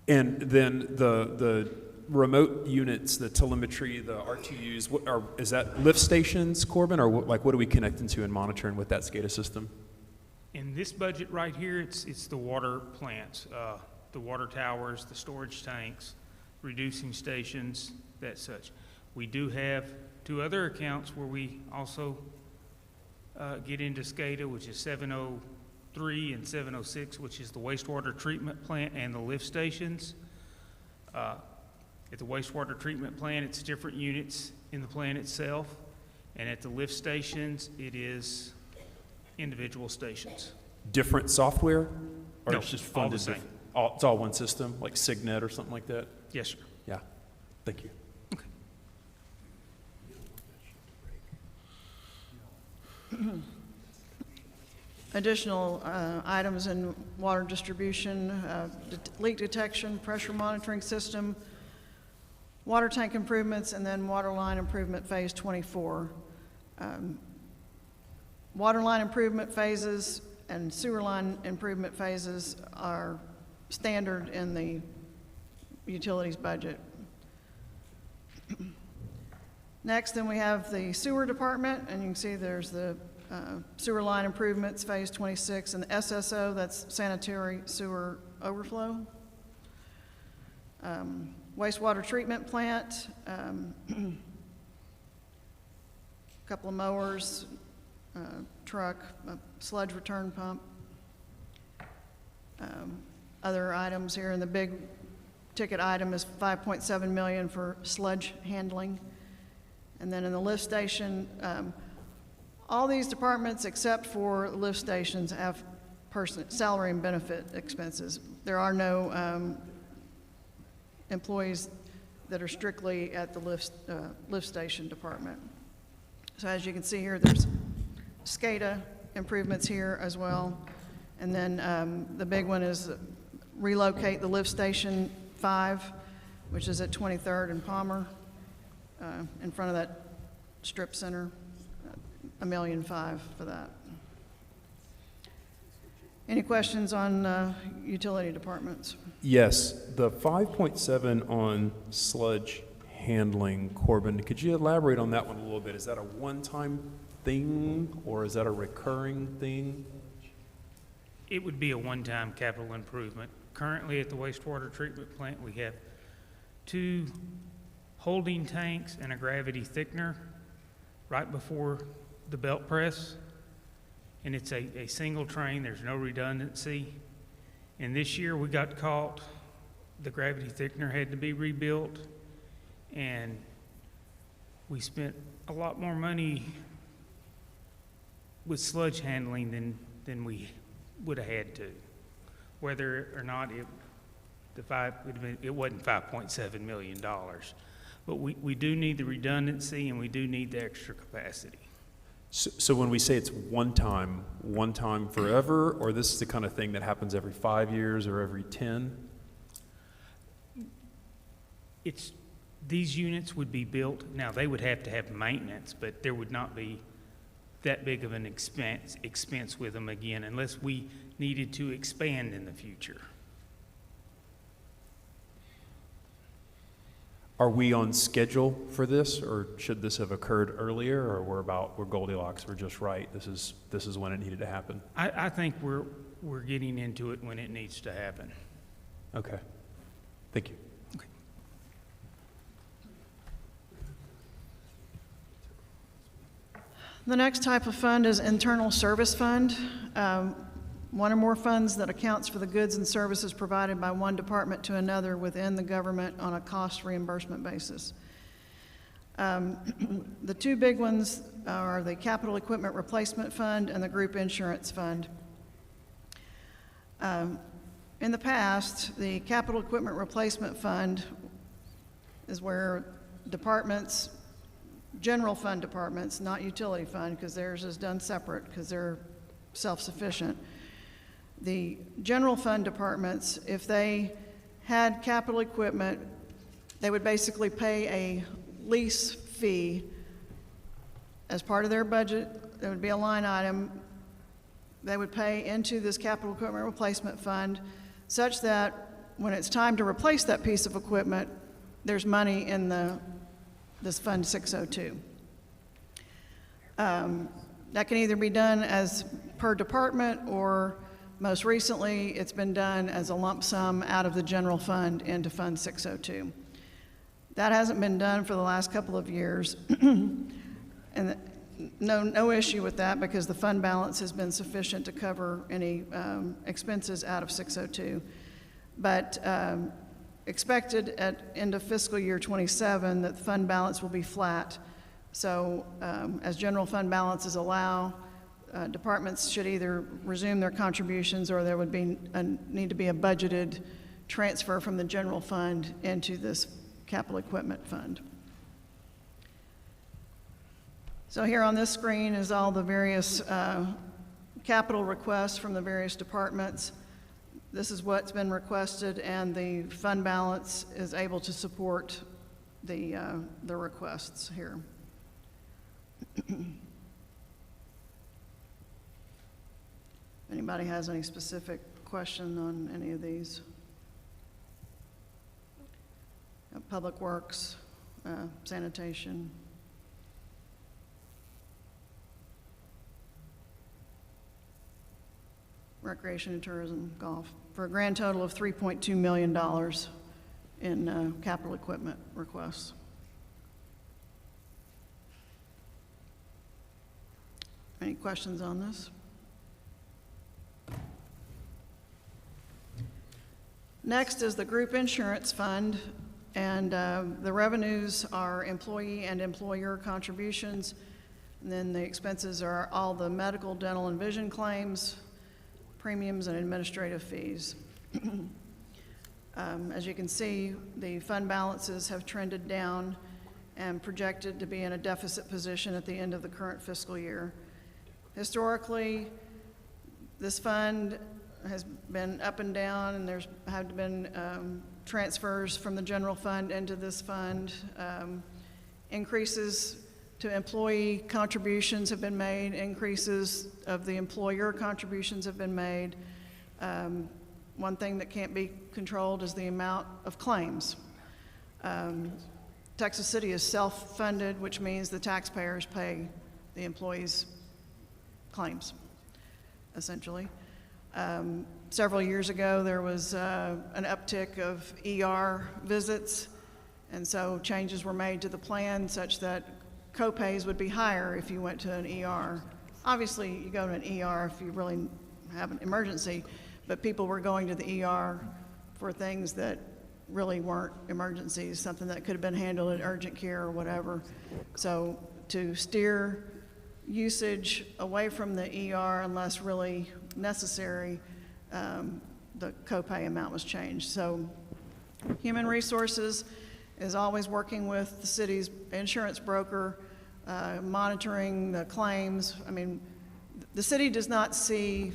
And then the remote units, the telemetry, the RTUs, is that lift stations, Corbin, or what are we connecting to and monitoring with that SCADA system? In this budget right here, it's the water plants, the water towers, the storage tanks, reducing stations, that such. We do have 2 other accounts where we also get into SCADA, which is 703 and 706, which is the wastewater treatment plant and the lift stations. At the wastewater treatment plant, it's different units in the plant itself, and at the lift stations, it is individual stations. Different software? Or No, it's just all funded the same. It's all one system, like Signet or something like that? Yes, sir. Yeah, thank you. Additional items in water distribution, leak detection, pressure monitoring system, water tank improvements, and then water line improvement phase 24. Water line improvement phases and sewer line improvement phases are standard in the utilities budget. Next, then we have the sewer department, and you can see there's the sewer line improvements, phase 26, and the SSO, that's sanitary sewer overflow. Wastewater treatment plant, couple of mowers, truck, a sludge return pump. Other items here, and the big ticket item is 5.7 million for sludge handling. And then in the lift station, all these departments except for lift stations have salary and benefit expenses. There are no employees that are strictly at the lift station department. So as you can see here, there's SCADA improvements here as well. And then the big one is relocate the lift station 5, which is at 23rd and Palmer, in front of that strip center, $1.5 million for that. Any questions on utility departments? Yes, the 5.7 on sludge handling, Corbin, could you elaborate on that one a little bit? Is that a one-time thing, or is that a recurring thing? It would be a one-time capital improvement. Currently at the wastewater treatment plant, we have 2 holding tanks and a gravity thickener right before the belt press. And it's a single train, there's no redundancy. And this year we got caught, the gravity thickener had to be rebuilt, and we spent a lot more money with sludge handling than we would have had to. Whether or not it wasn't $5.7 million. But we do need the redundancy, and we do need the extra capacity. So when we say it's one time forever, or this is the kind of thing that happens every 5 years or every 10? These units would be built, now they would have to have maintenance, but there would not be that big of an expense with them again, unless we needed to expand in the future. Are we on schedule for this, or should this have occurred earlier, or we're Goldilocks, we're just right, this is when it needed to happen? I think we're getting into it when it needs to happen. Okay, thank you. Okay. The next type of fund is internal service fund. One or more funds that accounts for the goods and services provided by one department to another within the government on a cost reimbursement basis. The 2 big ones are the Capital Equipment Replacement Fund and the Group Insurance Fund. In the past, the Capital Equipment Replacement Fund is where departments, general fund departments, not utility fund, because theirs is done separate, because they're self-sufficient. The general fund departments, if they had capital equipment, they would basically pay a lease fee as part of their budget. There would be a line item they would pay into this capital equipment replacement fund, such that when it's time to replace that piece of equipment, there's money in this Fund 602. That can either be done as per department, or most recently, it's been done as a lump sum out of the general fund into Fund 602. That hasn't been done for the last couple of years. And no issue with that, because the fund balance has been sufficient to cover any expenses out of 602. But expected at end of fiscal year 27 that the fund balance will be flat. So as general fund balances allow, departments should either resume their contributions, or there would be need to be a budgeted transfer from the general fund into this capital equipment fund. So here on this screen is all the various capital requests from the various departments. This is what's been requested, and the fund balance is able to support the requests here. Anybody has any specific question on any of these? Public Works, sanitation. Recreation and tourism, golf, for a grand total of $3.2 million in capital equipment requests. Any questions on this? Next is the group insurance fund, and the revenues are employee and employer contributions, and then the expenses are all the medical, dental, and vision claims, premiums, and administrative fees. As you can see, the fund balances have trended down and projected to be in a deficit position at the end of the current fiscal year. Historically, this fund has been up and down, and there's have been transfers from the general fund into this fund. Increases to employee contributions have been made, increases of the employer contributions have been made. One thing that can't be controlled is the amount of claims. Texas City is self-funded, which means the taxpayers pay the employees' claims, essentially. Several years ago, there was an uptick of ER visits, and so changes were made to the plan such that co-pays would be higher if you went to an ER. Obviously, you go to an ER if you really have an emergency, but people were going to the ER for things that really weren't emergencies, something that could have been handled in urgent care or whatever. So to steer usage away from the ER unless really necessary, the copay amount was changed. So Human Resources is always working with the city's insurance broker, monitoring the claims. I mean, the city does not see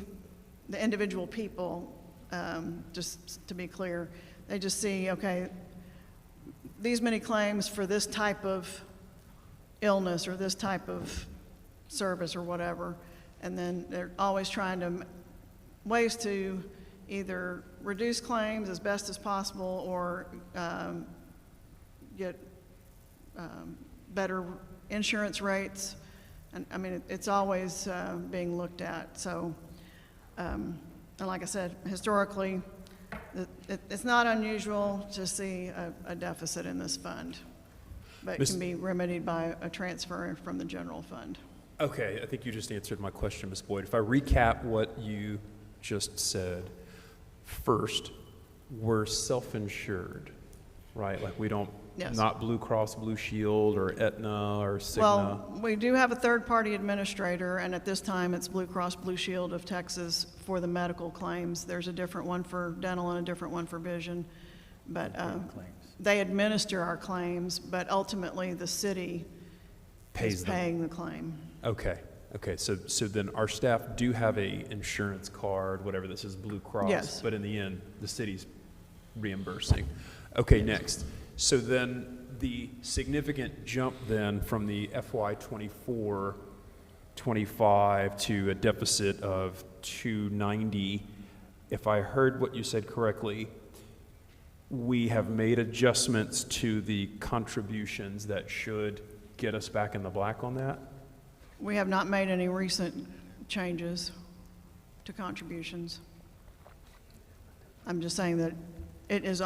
the individual people, just to be clear. They just see, okay, these many claims for this type of illness or this type of service or whatever, and then they're always trying to ways to either reduce claims as best as possible or get better insurance rates. And I mean, it's always being looked at. So, and like I said, historically, it's not unusual to see a deficit in this fund, but it can be remedied by a transfer from the general fund. Okay, I think you just answered my question, Ms. Boyd. If I recap what you just said, first, we're self-insured. right? Like we don't, Yes. not Blue Cross Blue Shield or Aetna or Cigna. Well, we do have a third-party administrator, and at this time, it's Blue Cross Blue Shield of Texas for the medical claims. There's a different one for dental and a different one for vision. But they administer our claims, but ultimately, the city Pays is them. paying the claim. Okay, okay, so then our staff do have a insurance card, whatever this is, Blue Cross. Yes. But in the end, the city's reimbursing. Okay, next. So then the significant jump then from the FY '24, '25 to a deficit of 290, if I heard what you said correctly, we have made adjustments to the contributions that should get us back in the black on that? We have not made any recent changes to contributions. I'm just saying that it is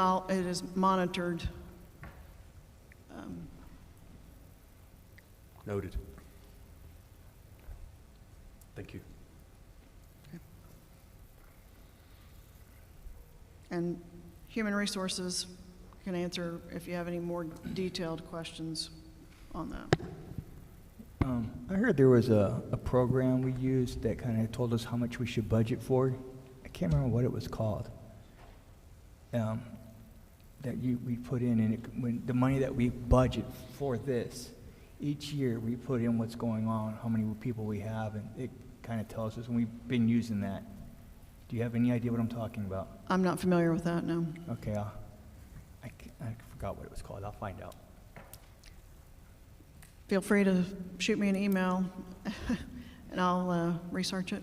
monitored. Noted. Thank you. And Human Resources can answer if you have any more detailed questions on that. I heard there was a program we used that kind of told us how much we should budget for. I can't remember what it was called. That we put in, and when the money that we budget for this, each year we put in what's going on, how many people we have, and it kind of tells us, and we've been using that. Do you have any idea what I'm talking about? I'm not familiar with that, no. Okay, I forgot what it was called. I'll find out. Feel free to shoot me an email, and I'll research it.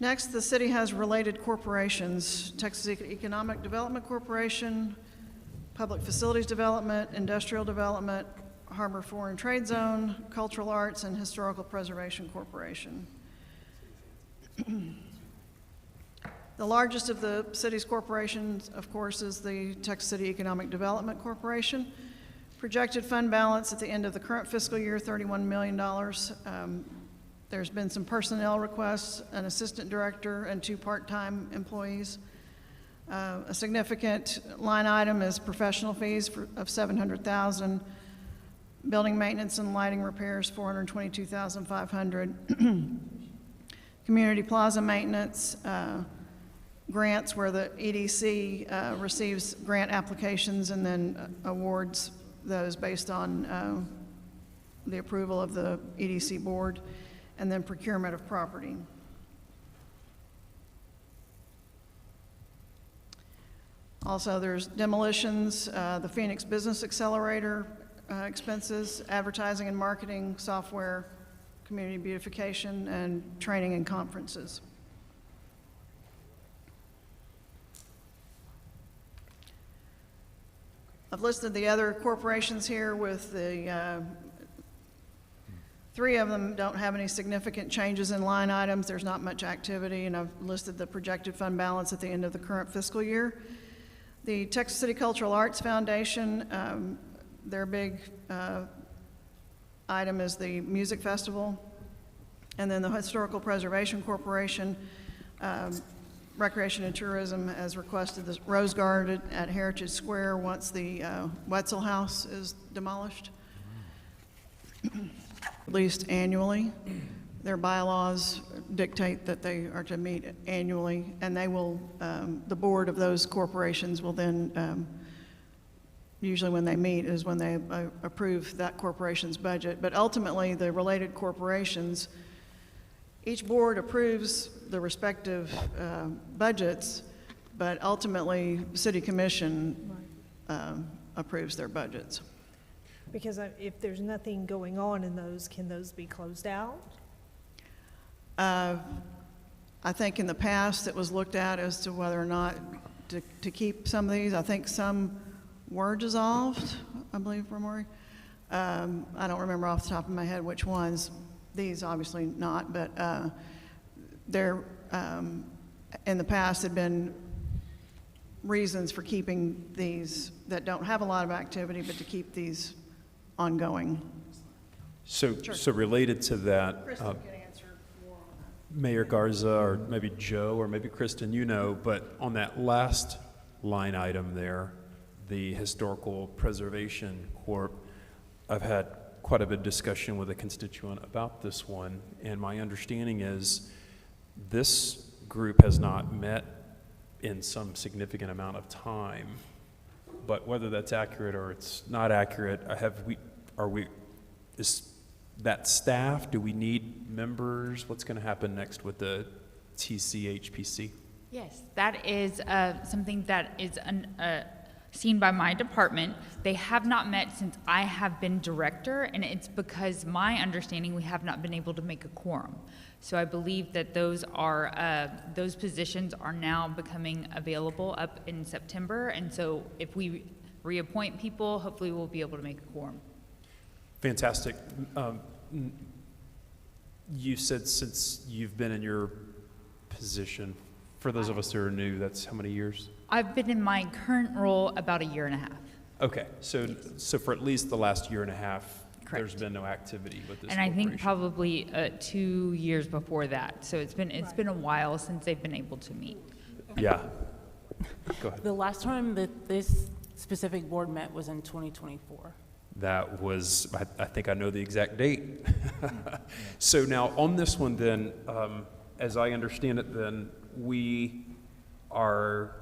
Next, the city has related corporations: Texas Economic Development Corporation, Public Facilities Development, Industrial Development, Harbor Foreign Trade Zone, Cultural Arts, and Historical Preservation Corporation. The largest of the city's corporations, of course, is the Texas City Economic Development Corporation. Projected fund balance at the end of the current fiscal year, $31 million. There's been some personnel requests, an assistant director and 2 part-time employees. A significant line item is professional fees of $700,000. Building maintenance and lighting repairs, $422,500. Community plaza maintenance, grants where the EDC receives grant applications and then awards those based on the approval of the EDC board, and then procurement of property. Also, there's demolitions, the Phoenix Business Accelerator expenses, advertising and marketing, software, community beautification, and training and conferences. I've listed the other corporations here with the 3 of them don't have any significant changes in line items. There's not much activity, and I've listed the projected fund balance at the end of the current fiscal year. The Texas City Cultural Arts Foundation, their big item is the music festival. And then the Historical Preservation Corporation, Recreation and Tourism has requested the Rose Garden at Heritage Square once the Wetzel House is demolished, at least annually. Their bylaws dictate that they are to meet annually, and they will, the board of those corporations will then, usually when they meet is when they approve that corporation's budget. But ultimately, the related corporations, each board approves the respective budgets, but ultimately, City Commission approves their budgets. Because if there's nothing going on in those, can those be closed out? I think in the past, it was looked at as to whether or not to keep some of these. I think some were dissolved, I believe, Ramori. I don't remember off the top of my head which ones. These obviously not, but there in the past had been reasons for keeping these that don't have a lot of activity, but to keep these ongoing. So, Sure. so related to that, Kristen can answer more on Mayor Garza, or maybe Joe, or maybe Kristen, you know, but on that last line item there, the Historical Preservation Corp., I've had quite a bit of discussion with a constituent about this one, and my understanding is this group has not met in some significant amount of time. But whether that's accurate or it's not accurate, is that staff? Do we need members? What's going to happen next with the TCHPC? Yes, that is something that is seen by my department. They have not met since I have been director, and it's because my understanding we have not been able to make a quorum. So I believe that those positions are now becoming available up in September, and so if we reappoint people, hopefully we'll be able to make a quorum. Fantastic. You said since you've been in your position, for those of us who are new, that's how many years? I've been in my current role about a year and a half. Okay, so for at least the last year and a half, Correct. there's been no activity with this And I think corporation. probably 2 years before that. So it's been a while since they've been able to meet. Yeah. Go ahead. The last time that this specific board met was in 2024. That was, I think I know the exact date. So now on this one then, as I understand it then, we are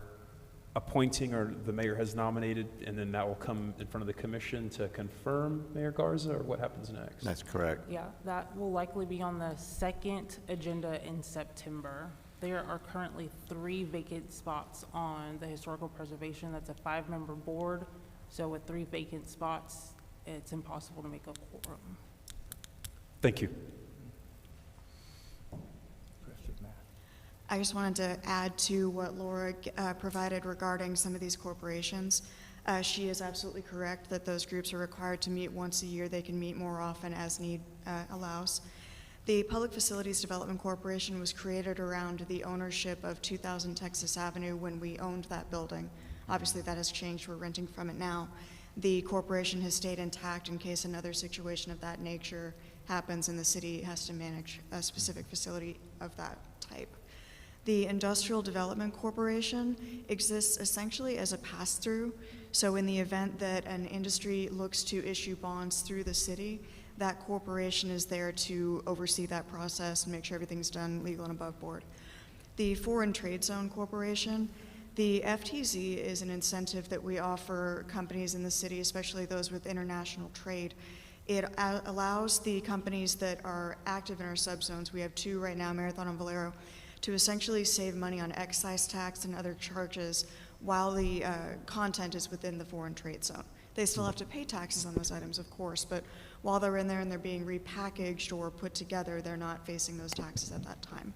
appointing, or the mayor has nominated, and then that will come in front of the commission to confirm Mayor Garza, or what happens next? That's correct. Yeah, that will likely be on the second agenda in September. There are currently 3 vacant spots on the historical preservation. That's a 5-member board. So with 3 vacant spots, it's impossible to make a quorum. Thank you. I just wanted to add to what Laura provided regarding some of these corporations. She is absolutely correct that those groups are required to meet once a year. They can meet more often as need allows. The Public Facilities Development Corporation was created around the ownership of 2000 Texas Avenue when we owned that building. Obviously that has changed, we're renting from it now. The corporation has stayed intact in case another situation of that nature happens and the city has to manage a specific facility of that type. The Industrial Development Corporation exists essentially as a pass-through. So in the event that an industry looks to issue bonds through the city, that corporation is there to oversee that process and make sure everything's done legal and above board. The Foreign Trade Zone Corporation, the FTZ is an incentive that we offer companies in the city, especially those with international trade. It allows the companies that are active in our subzones, we have 2 right now, Marathon and Valero, to essentially save money on excise tax and other charges while the content is within the foreign trade zone. They still have to pay taxes on those items, of course, but while they're in there and they're being repackaged or put together, they're not facing those taxes at that time.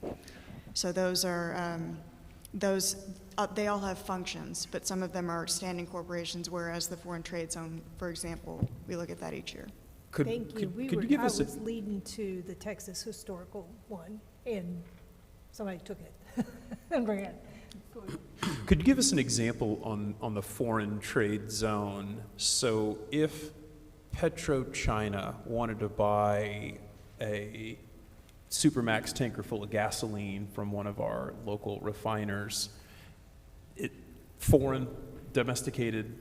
So those are, they all have functions, but some of them are standing corporations, whereas the foreign trade zone, for example, we look at that each year. Thank you. Could you give I us a- was leading to the Texas Historical one, and somebody took it and ran. Could you give us an example on the foreign trade zone? So if PetroChina wanted to buy a Supermax tanker full of gasoline from one of our local refiners, foreign, domesticated,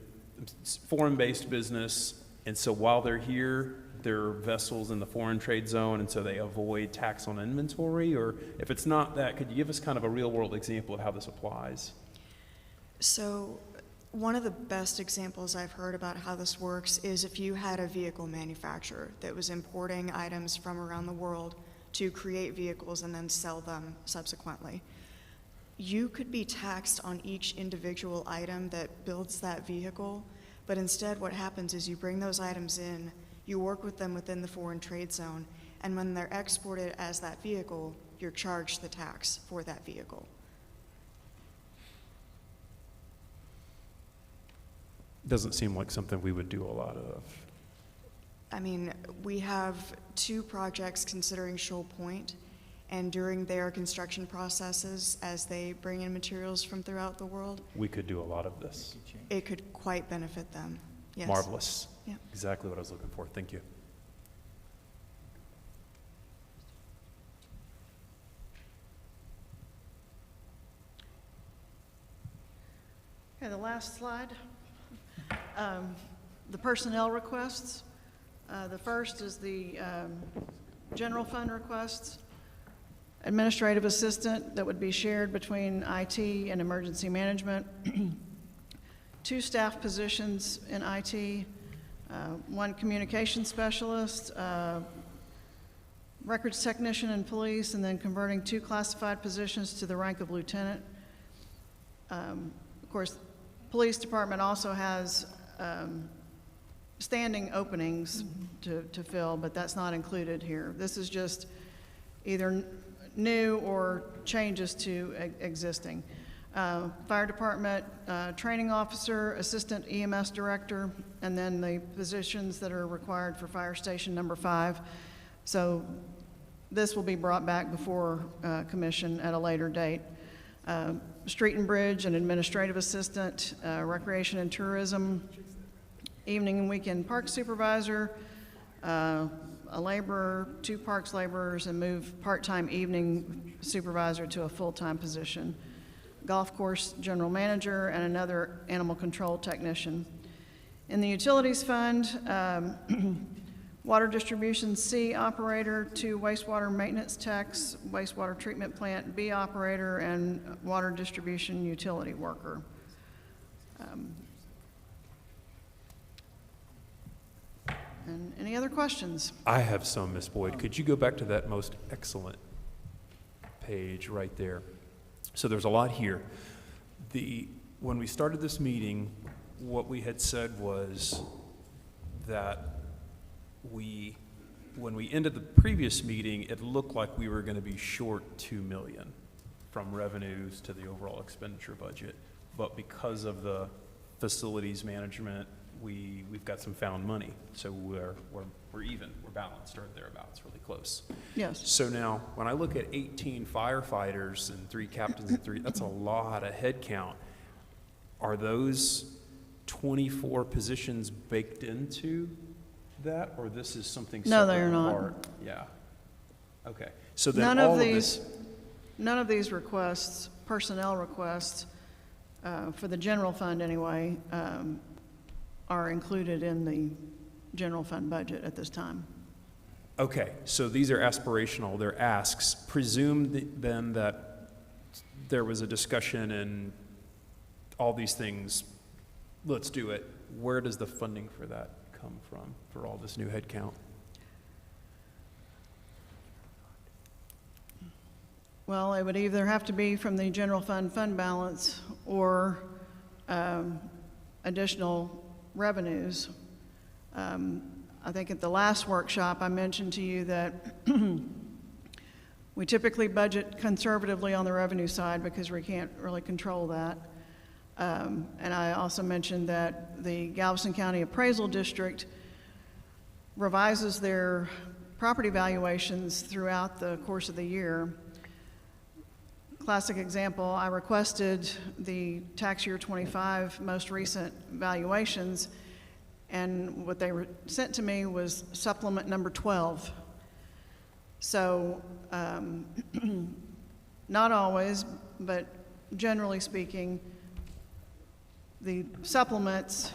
foreign-based business, and so while they're here, their vessels in the foreign trade zone, and so they avoid tax on inventory? Or if it's not that, could you give us kind of a real-world example of how this applies? So one of the best examples I've heard about how this works is if you had a vehicle manufacturer that was importing items from around the world to create vehicles and then sell them subsequently. You could be taxed on each individual item that builds that vehicle, but instead what happens is you bring those items in, you work with them within the foreign trade zone, and when they're exported as that vehicle, you're charged the tax for that vehicle. Doesn't seem like something we would do a lot of. I mean, we have 2 projects considering Shoal Point, and during their construction processes, as they bring in materials from throughout the world, We could do a lot of this. it could quite benefit them, yes. Marvelous. Yeah. Exactly what I was looking for. Thank you. Okay, the last slide. The personnel requests. The first is the general fund requests. Administrative assistant that would be shared between IT and emergency management. 2 staff positions in IT, 1 communication specialist, records technician in police, and then converting 2 classified positions to the rank of lieutenant. Of course, police department also has standing openings to fill, but that's not included here. This is just either new or changes to existing. Fire department, training officer, assistant EMS director, and then the positions that are required for fire station number 5. So this will be brought back before commission at a later date. Street and bridge, an administrative assistant, recreation and tourism, evening and weekend park supervisor, a laborer, 2 parks laborers, and move part-time evening supervisor to a full-time position. Golf course general manager and another animal control technician. In the utilities fund, water distribution C operator, 2 wastewater maintenance techs, wastewater treatment plant B operator, and water distribution utility worker. And any other questions? I have some, Ms. Boyd. Could you go back to that most excellent page right there? So there's a lot here. When we started this meeting, what we had said was that when we ended the previous meeting, it looked like we were going to be short $2 million from revenues to the overall expenditure budget. But because of the facilities management, we've got some found money. So we're even, we're balanced or thereabouts, really close. Yes. So now, when I look at 18 firefighters and 3 captains and 3, that's a lot of head count. Are those 24 positions baked into that, or this is something separate? No, they are not. Apart? Yeah. Okay. So then all of this. None of these requests, personnel requests, for the general fund anyway, are included in the general fund budget at this time. Okay, so these are aspirational, they're asks. Presume then that there was a discussion and all these things, let's do it. Where does the funding for that come from, for all this new headcount? Well, it would either have to be from the general fund balance or additional revenues. I think at the last workshop, I mentioned to you that we typically budget conservatively on the revenue side because we can't really control that. And I also mentioned that the Galveston County Appraisal District revises their property valuations throughout the course of the year. Classic example, I requested the tax year 25 most recent valuations, and what they sent to me was supplement number 12. So, not always, but generally speaking, the supplements,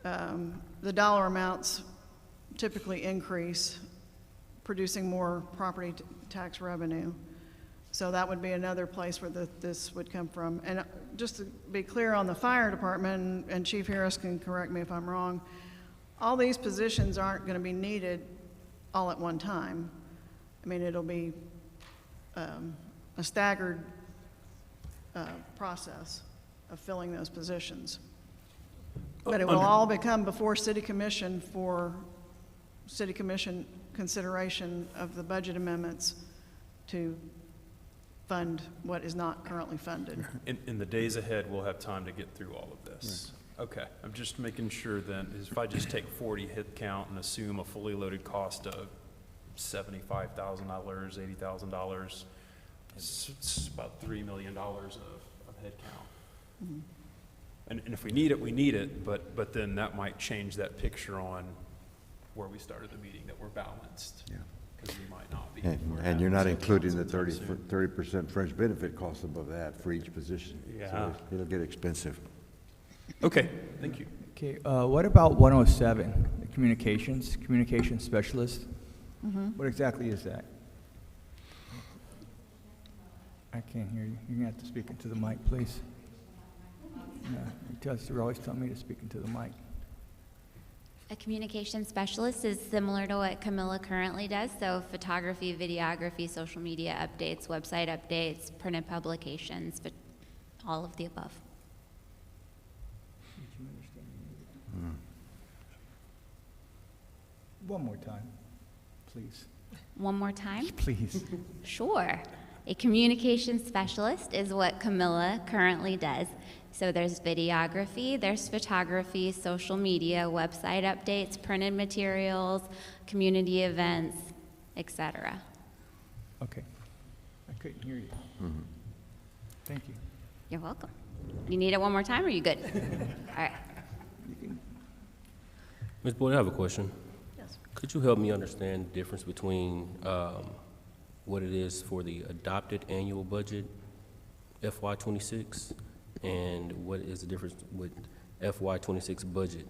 the dollar amounts typically increase, producing more property tax revenue. So that would be another place where this would come from. And just to be clear on the fire department, and Chief Harris can correct me if I'm wrong, all these positions aren't going to be needed all at one time. I mean, it'll be a staggered process of filling those positions. But it will all become before City Commission for City Commission consideration of the budget amendments to fund what is not currently funded. In the days ahead, we'll have time to get through all of this. Right. Okay, I'm just making sure then, if I just take 40 head count and assume a fully loaded cost of $75,000, $80,000, it's about $3 million of head count. Mm-hmm. And if we need it, we need it, but then that might change that picture on where we started the meeting, that we're balanced. Yeah. Because we might not be. And you're not including the 30% fringe benefit cost above that for each position. Yeah. So it'll get expensive. Okay, thank you. Okay, what about 107, the communication specialist? What exactly is that? I can't hear you. You're gonna have to speak into the mic, please. No, you're always telling me to speak into the mic. A communication specialist is similar to what Camilla currently does, so photography, videography, social media updates, website updates, printed publications, but all of the above. Did you understand? One more time, please. One more time? Please. Sure. A communication specialist is what Camilla currently does. So there's videography, there's photography, social media, website updates, printed materials, community events, etc. Okay. I couldn't hear you. Thank you. You're welcome. You need it one more time, or are you good? All right. Ms. Boyd, I have a question. Yes. Could you help me understand the difference between what it is for the adopted annual budget, FY '26, and what is the difference with FY '26 budget?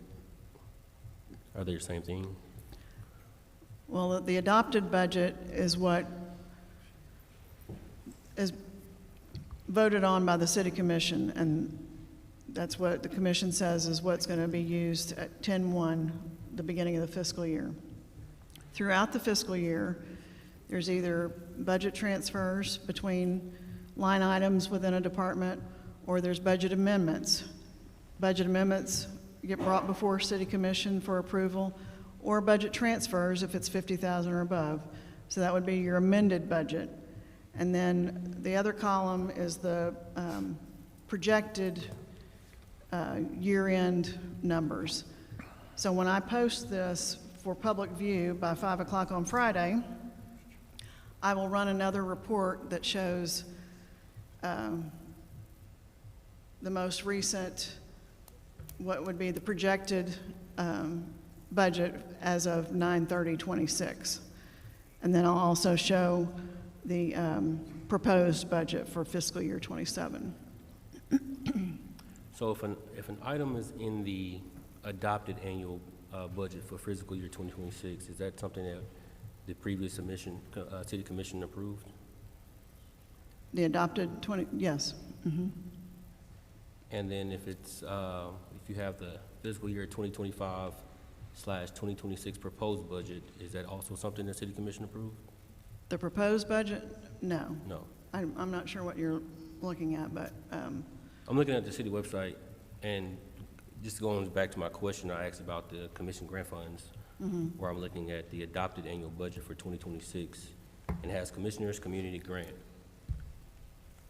Are they the same thing? Well, the adopted budget is what is voted on by the city commission, and that's what the commission says is what's going to be used at 10/1, the beginning of the fiscal year. Throughout the fiscal year, there's either budget transfers between line items within a department, or there's budget amendments. Budget amendments get brought before city commission for approval, or budget transfers if it's 50,000 or above. So that would be your amended budget. And then the other column is the projected year-end numbers. So when I post this for public view by 5 o'clock on Friday, I will run another report that shows the most recent, what would be the projected budget as of 9/30/26. And then I'll also show the proposed budget for fiscal year '27. So if an item is in the adopted annual budget for fiscal year 2026, is that something that the previous city commission approved? The adopted yes. And then if it's, if you have the fiscal year 2025/2026 proposed budget, is that also something the city commission approved? The proposed budget? No. No. I'm not sure what you're looking at, but I'm looking at the city website, and just going back to my question I asked about the commission grant funds, where I'm looking at the adopted annual budget for 2026, and it has commissioners community grant.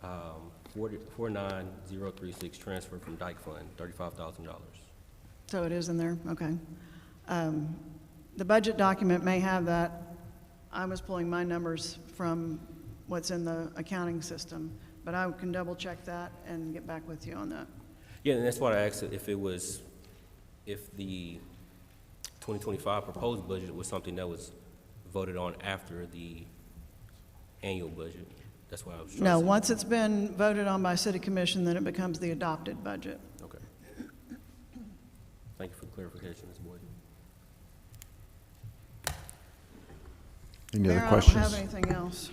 49036 transfer from Dyke Fund, $35,000. so it is in there? Okay. The budget document may have that. I was pulling my numbers from what's in the accounting system, but I can double check that and get back with you on that. Yeah, and that's why I asked if the 2025 proposed budget was something that was voted on after the annual budget. That's why I was trying to No, say. once it's been voted on by city commission, then it becomes the adopted budget. Okay. Thank you for the clarification, Ms. Boyd. Any other Mayor, questions? I don't have anything else.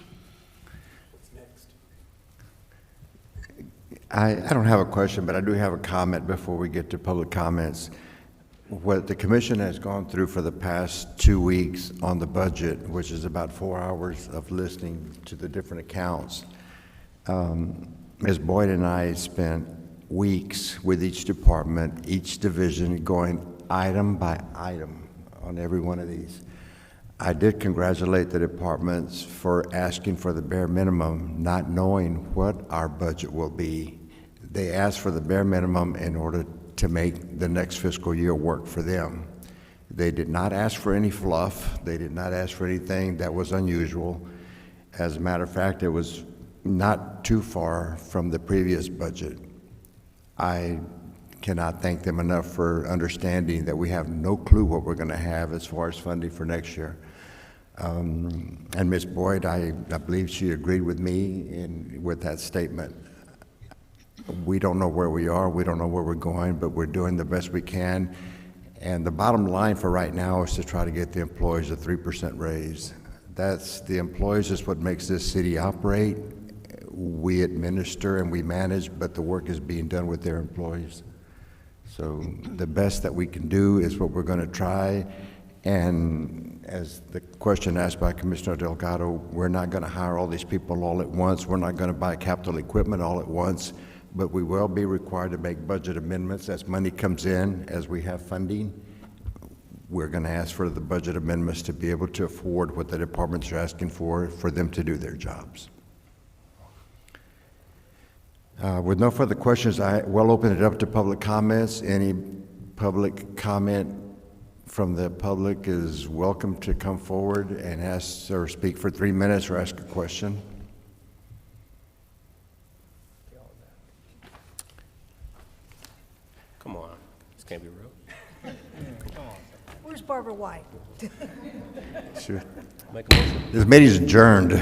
I don't have a question, but I do have a comment before we get to public comments. What the commission has gone through for the past 2 weeks on the budget, which is about 4 hours of listening to the different accounts, Ms. Boyd and I spent weeks with each department, each division, going item by item on every one of these. I did congratulate the departments for asking for the bare minimum, not knowing what our budget will be. They asked for the bare minimum in order to make the next fiscal year work for them. They did not ask for any fluff. They did not ask for anything that was unusual. As a matter of fact, it was not too far from the previous budget. I cannot thank them enough for understanding that we have no clue what we're going to have as far as funding for next year. And Ms. Boyd, I believe she agreed with me with that statement. We don't know where we are, we don't know where we're going, but we're doing the best we can. And the bottom line for right now is to try to get the employees a 3% raise. That's, the employees is what makes this city operate. We administer and we manage, but the work is being done with their employees. So the best that we can do is what we're going to try. And as the question asked by Commissioner Delgado, we're not going to hire all these people all at once. We're not going to buy capital equipment all at once, but we will be required to make budget amendments as money comes in, as we have funding. We're going to ask for the budget amendments to be able to afford what the departments are asking for them to do their jobs. With no further questions, I will open it up to public comments. Any public comment from the public is welcome to come forward and ask or speak for 3 minutes or ask a question. Come on, this can't be real. Where's Barbara White? Sure. Make a motion. This meeting is adjourned.